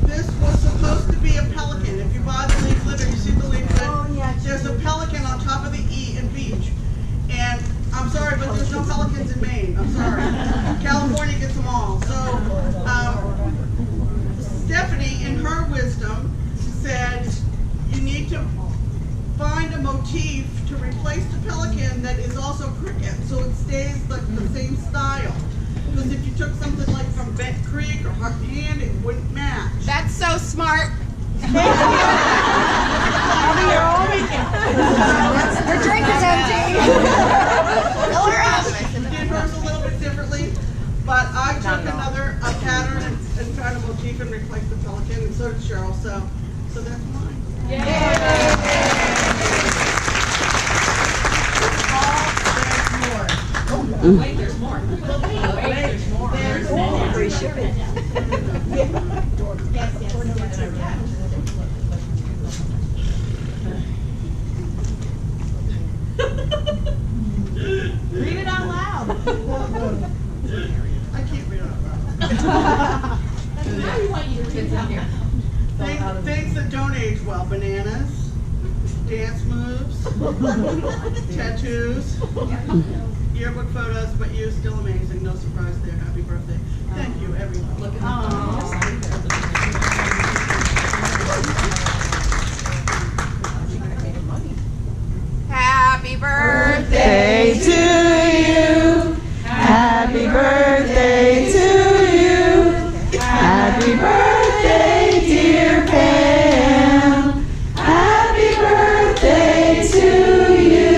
This was supposed to be a pelican. If you buy the leaflet or you see the leaflet, there's a pelican on top of the E in beach. And I'm sorry, but there's no pelicans in Maine. I'm sorry. California gets them all. So Stephanie, in her wisdom, said you need to find a motif to replace the pelican that is also cricket, so it stays like the same style. Because if you took something like from Bent Creek or Heart Hand, it wouldn't match. That's so smart. I'll be here all weekend. Her drink is empty. Fill her up. Did hers a little bit differently, but I took a pattern and found a motif and replaced the pelican, and so did Cheryl. So that's mine. Wait, there's more. Wait, there's more. There's more. Free shipping. Yes. Read it out loud. I can't read it out loud. Now we want you to get down here. Things that don't age well: bananas, dance moves, tattoos, yearbook photos, but you still amazing. No surprise there. Happy birthday. Thank you, everyone. Look at Happy birthday to you. Happy birthday to you. Happy birthday, dear Pam. Happy birthday to you.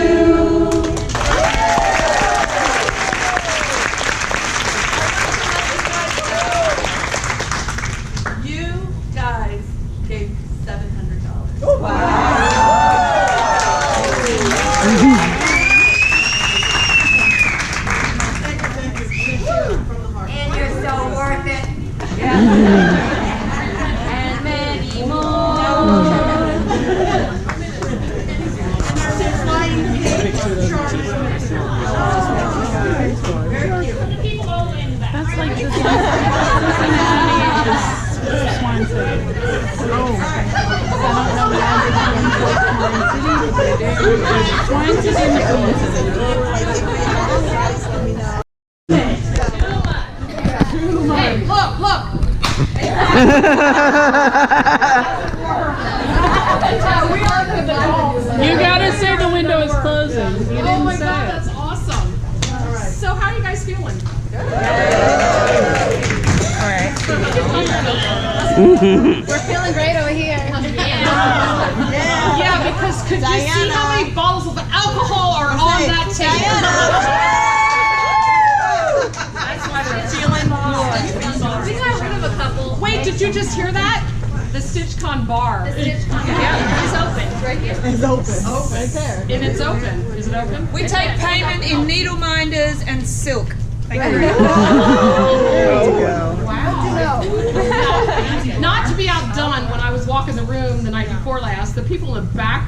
Hey, look, look. You gotta say the window is closing. You didn't Oh my say God, it. that's awesome. So how are you guys feeling? We're feeling great over here. Yeah, because could you see how many bottles of alcohol are on that table? That's why they're feeling good. We got rid of a couple. Wait, did you just hear that? The StitchCon bar. Yeah, it's open. It's right here. It's open. Right there. And it's open. Is it open? We take payment in needle minders and silk. Thank you. Not to be outdone, when I was walking the room the night before last, the people in the back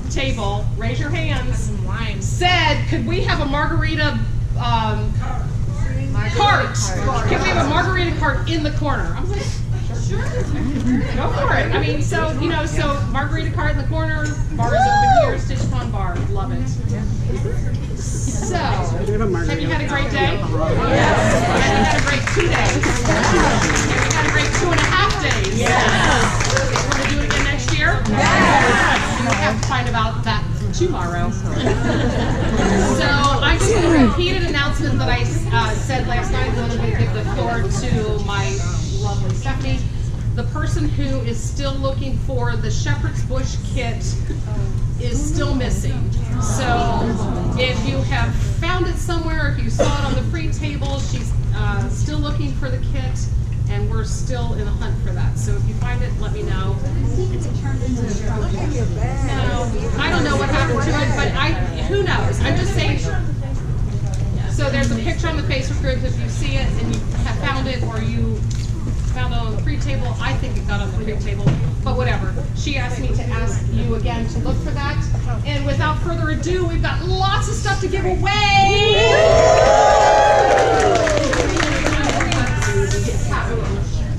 table, raise your hands, said, could we have a margarita cart? Can we have a margarita cart in the corner? I was like, sure, go for it. I mean, so, you know, so margarita cart in the corner, bar is open here, StitchCon bar, love it. So, have you had a great day? Yes. Have you had a great 2 days? Have you had a great 2.5 days? Yes. Okay, we're gonna do it again next year? Yes. You have to find about that tomorrow. So, I'm just going to repeat an announcement that I said last night. I'm going to give the floor to my lovely Stephanie. The person who is still looking for the shepherd's bush kit is still missing. So if you have found it somewhere, if you saw it on the free table, she's still looking for the kit, and we're still in the hunt for that. So if you find it, let me know. No, I don't know what happened to it, but who knows? I'm just saying. So there's a picture on the Facebook group. If you see it and you have found it, or you found it on the free table, I think it got on the free table, but whatever. She asked me to ask you again to look for that. And without further ado, we've got lots of stuff to give away.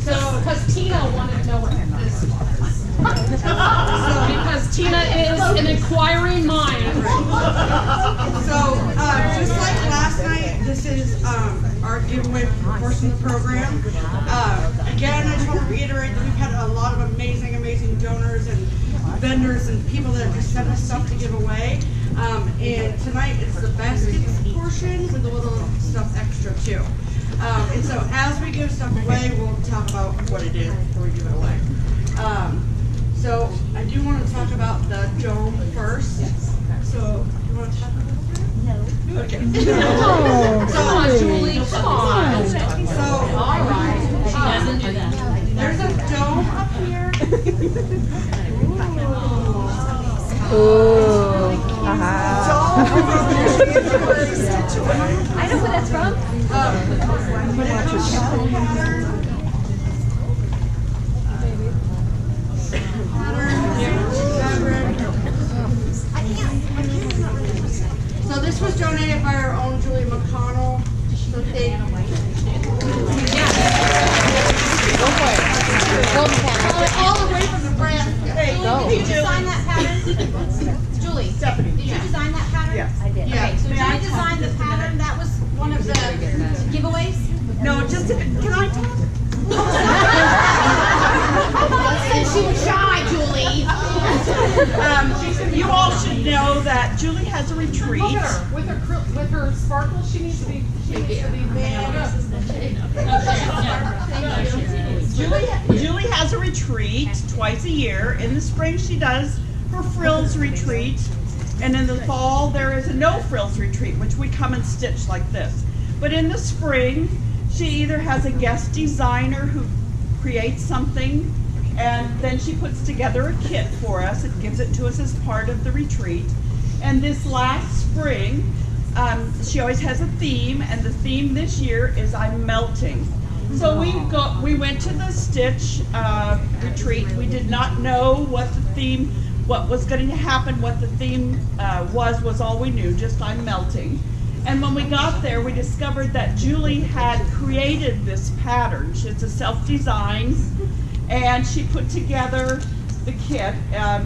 So, because Tina wanted to know what this was. Because Tina is an inquiring mind. So, just like last night, this is our giveaway portion of the program. Again, I just want to reiterate that we've had a lot of amazing donors and vendors and people that have just sent us stuff to give away. And tonight it's the baskets portion with a little stuff extra too. And so as we give stuff away, we'll talk about what it is before we give it away. So I do want to talk about the dome first. So you want to talk about that? No. Okay. Come on, Julie. Come on. So, all right. She doesn't do that. There's a dome up here. I know where that's from. But it comes So this was donated by our own Julie McConnell. So they all away from the brand. Hey, Did you design that pattern? Julie, Stephanie. did you design that pattern? Yes. I did. Yeah. Okay, so Julie designed the pattern. That was one of the giveaways? No, just can I talk? Since she was shy, Julie. You all should know that Julie has a retreat. Look at her with her sparkles. She needs to be. Julie has a retreat twice a year. In the spring she does her frills retreat, and in the fall there is a no frills retreat, which we come and stitch like this. But in the spring she either has a guest designer who creates something, and then she puts together a kit for us and gives it to us as part of the retreat. And this last spring, she always has a theme, and the theme this year is I'm melting. So we went to the stitch retreat. We did not know what the theme, what was going to happen, what the theme was all we knew, just I'm melting. And when we got there, we discovered that Julie had created this pattern. It's a self-design, and she put together the kit.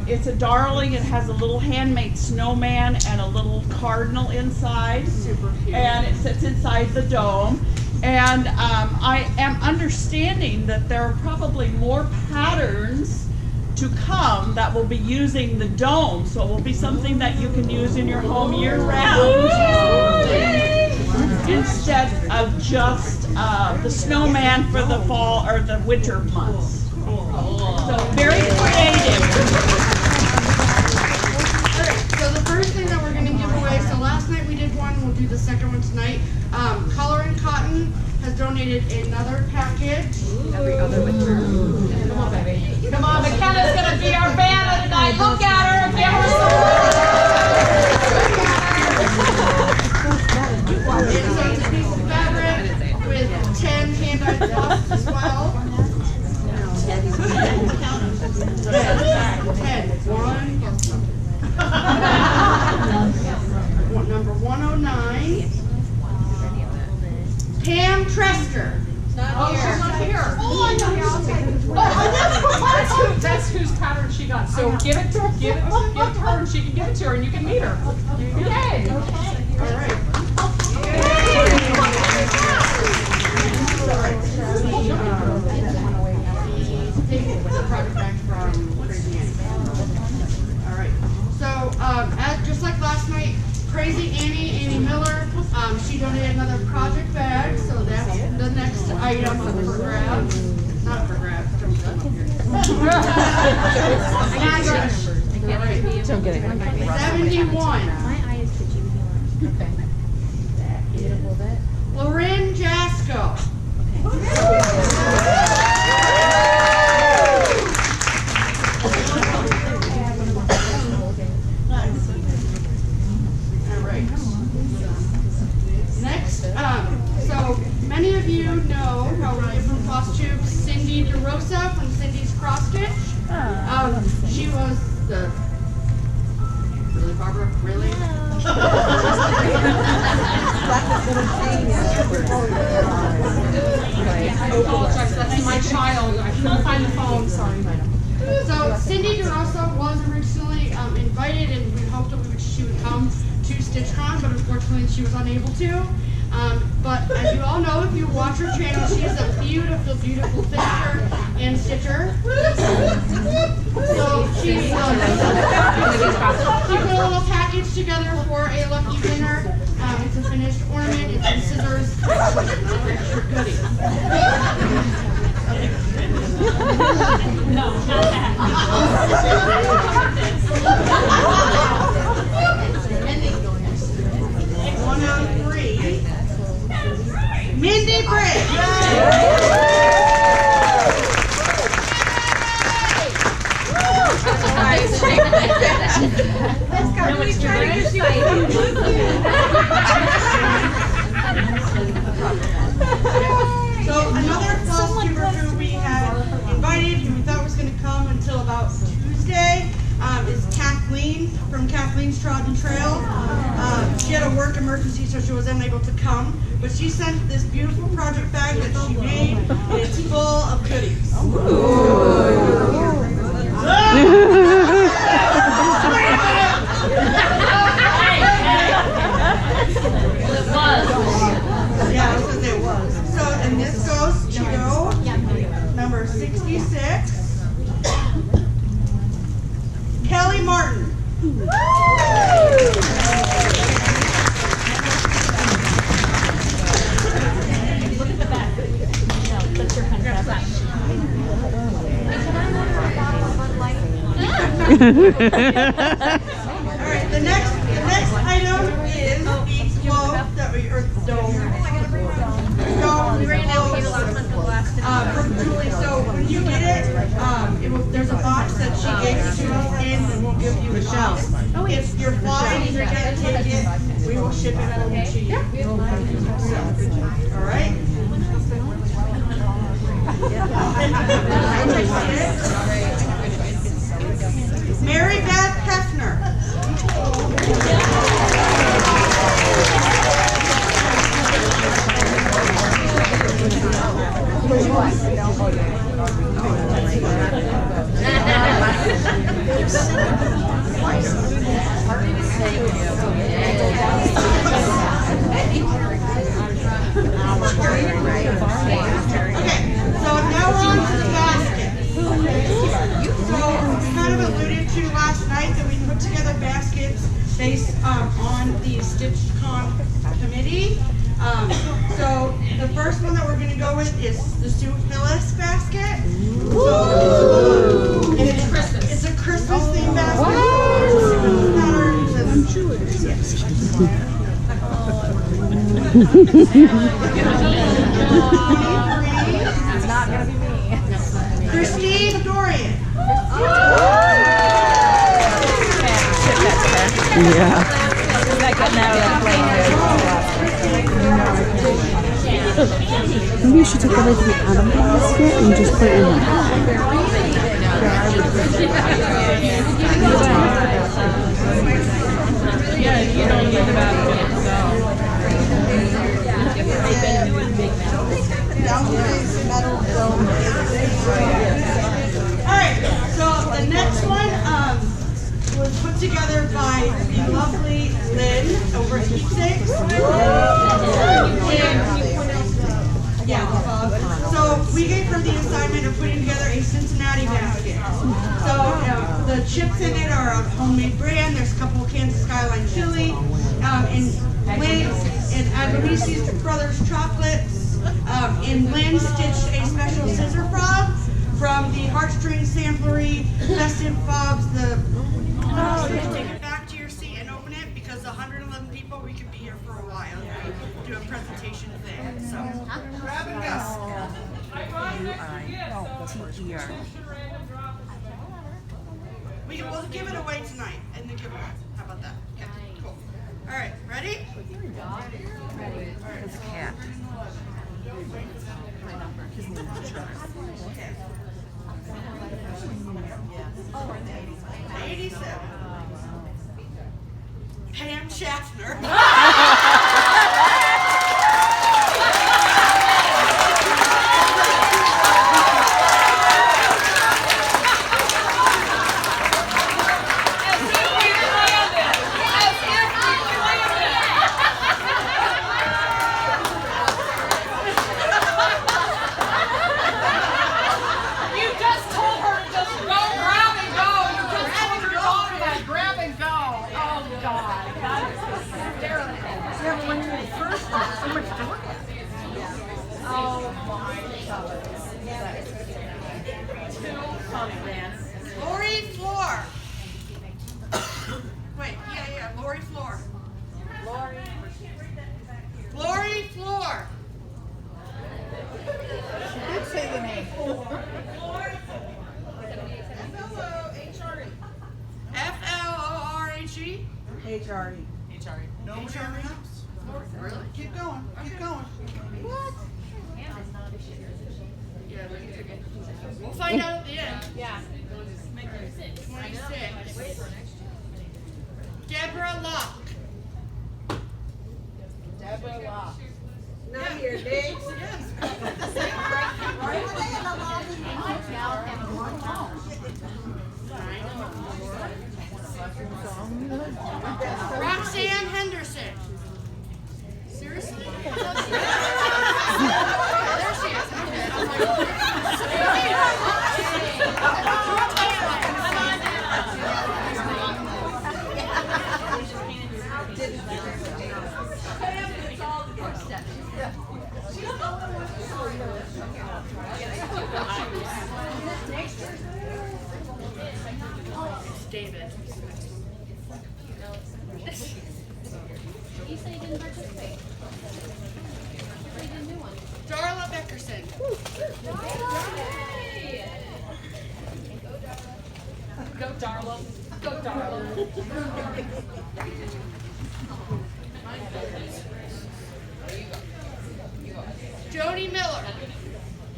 It's a darling. It has a little handmade snowman and a little cardinal inside. Super cute. And it sits inside the dome. And I am understanding that there are probably more patterns to come that will be using the dome. So it will be something that you can use in your home year round instead of just the snowman for the fall or the winter months. So very creative. Alright, so the first thing that we're going to give away, so last night we did one, we'll do the second one tonight. Color and Cotton has donated another package. Every other winter. Come on, baby. Come on, McKenna's going to be our banner tonight. Look at her. Give her It's a piece of fabric with 10 hand-dyed fluffs as well. 10. 1. Number 109. Pam Tresker. Oh, she's not here. That's whose pattern she got. So give it to her, give it to her, and she can give it to her, and you can meet her. Yay! All right. Project back from Crazy Annie. All right. So, just like last night, Crazy Annie Miller, she donated another project bag, so that's the next item for grabs. Not for grabs. Don't come up here. All right. 71. Lauren Jasko. Next, so many of you know probably from Flosstube Cindy DeRosa from Cindy's Cross Stitch. She was the really Barbara, really? I apologize, that's my child. I couldn't find the phone, sorry. So Cindy DeRosa was originally invited, and we hoped that she would come to StitchCon, but unfortunately she was unable to. But as you all know, if you watch her channel, she is a beautiful, beautiful finisher and stitcher. So she put a little package together for a lucky winner. It's a finished ornament, it's in scissors, it's an extra goodie. No, not that. 103. Mindy Briggs. So another Flosstuber who we had invited, who we thought was going to come until about Tuesday, is Kathleen from Kathleen's Trodden Trail. She had a work emergency, so she was unable to come, but she sent this beautiful project bag that she made, and it's full of goodies. Yeah, because it was. So, and this goes to number 66, Kelly Martin. Look at the back. No, that's your kind of fabric. All right, the next item is the globe that we, or dome. We ran out from Julie. So when you get it, there's a box that she gave to us in, and we'll give you a box. If you're flying and you're gonna take it, we will ship it over to you. All right. Mary Beth Hefner. so now we're on to the baskets. So we kind of alluded to last night that we put together baskets based on the StitchCon committee. So the first one that we're going to go with is the Sue Phyllis basket. So, and it's a Christmas themed basket. It's not gonna be me. Christine Dorian. Yeah. Like now that Maybe you should take everything out of the basket and just put it in there. Yeah, you don't need the basket itself. Alright, so the next one was put together by the lovely Lynn over at Keepsakes. So we gave her the assignment of putting together a Cincinnati basket. So the chips in it are a homemade brand. There's a couple of cans of Skyline chili, and Lynn and Agonisi's Brothers chocolates. And Lynn stitched a special scissor fob from the Heartstrings Samplery Festive Fobs. Take it back to your seat and open it because the 111 people, we could be here for a while. We do a presentation thing. So grab and go. We'll give it away tonight in the giveaway. How about that? Okay, cool. All right, ready? It's a cat. Okay. 87. Pam Schaffner. Lori Floor. Wait, yeah, Lori Floor. Lori Floor. She did say the name. F-L-O-R-H-E? HRE. No HRE? Really? Keep going. Keep going. What? We'll find out at the end. Yeah. 26. Deborah Locke. Deborah Locke. Not here, Nate. Roxanne Henderson. Seriously? There she is. Okay. I'm David. You say you didn't participate. You didn't do one. Darla Beckerson. Go Darla. Go Darla. Jody Miller.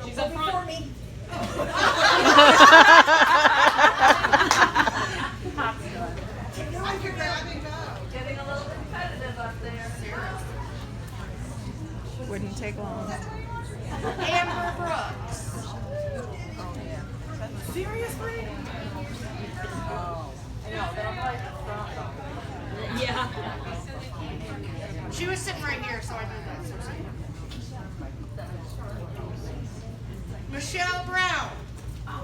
She's up front. Getting a little competitive up there. Wouldn't take long. Amber Brooks. Seriously? Yeah. She was sitting right here, so I knew that. So Michelle Brown. How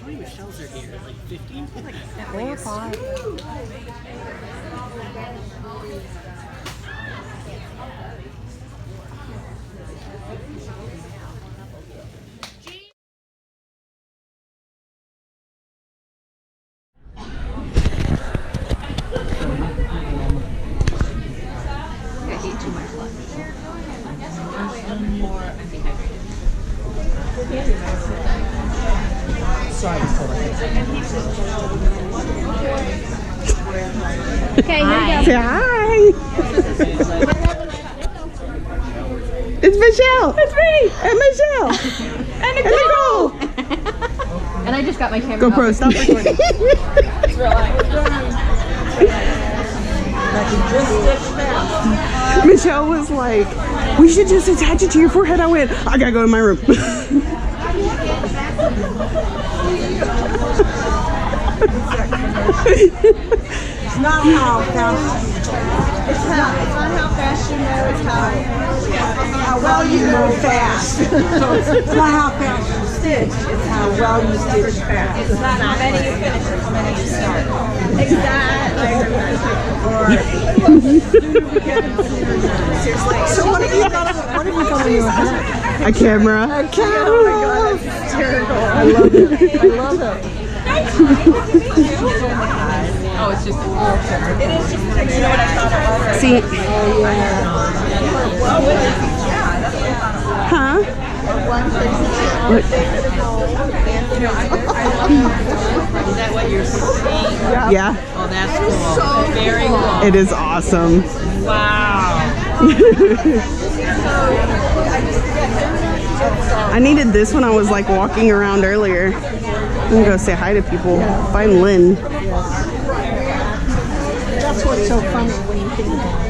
many Michelles are here? Like 15? Like 4 or 5. Okay, here we go. Say hi. It's Michelle. It's me. And Michelle. And Nicole. And I just got my camera. GoPro, stop recording. Michelle was like, we should just attach it to your forehead. I went, I gotta go in my room. It's not how fast. It's not how fast you move. It's how well you move fast. It's not how fast you stitch. It's how well you stitch fast. It's not how many you finish or how many you start. Exactly. So what have you got? What have you got on your head? A camera. A camera. Oh my god, that's hysterical. I love it. I love it. Oh, it's just. It is just. You know what I thought it was? See? Huh? Look. Is that what you're seeing? Yeah. Oh, that's cool. Very cool. It is awesome. Wow. I needed this when I was like walking around earlier. I'm gonna go say hi to people. Find Lynn. That's what's so funny when you think about it.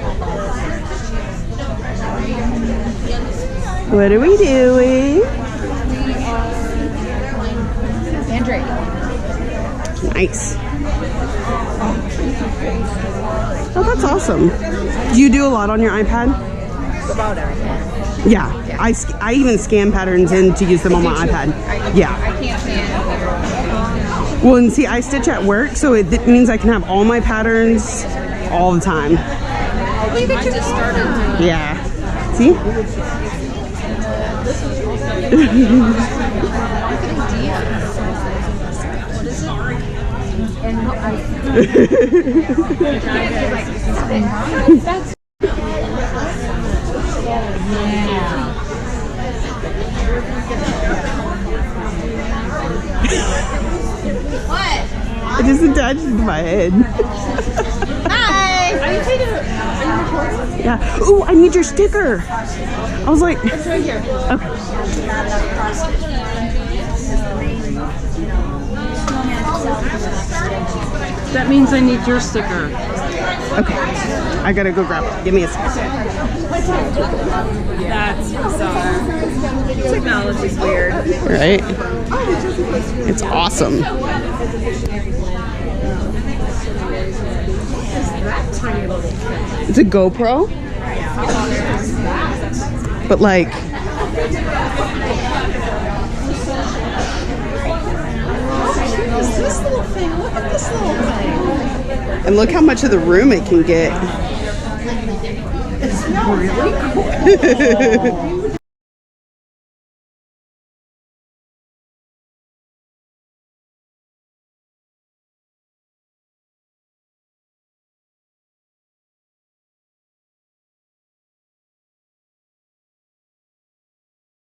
What are we doing? Andrew. Nice. Oh, that's awesome. Do you do a lot on your iPad? About everything. Yeah. I even scan patterns in to use them on my iPad. Yeah. I can't see anything. Well, and see, I stitch at work, so it means I can have all my patterns all the time. I just started. Yeah. See? That's I just attached it to my head. Hi. Are you taking a? Are you recording? Yeah. Ooh, I need your sticker. I was like, It's right here. okay. That means I need your sticker. Okay. I gotta go grab it. Give me a second. That's bizarre. Technology's weird. Right? It's awesome. It's a GoPro. But like, This little thing, look at this little thing. and look how much of the room it can get. It's really cool.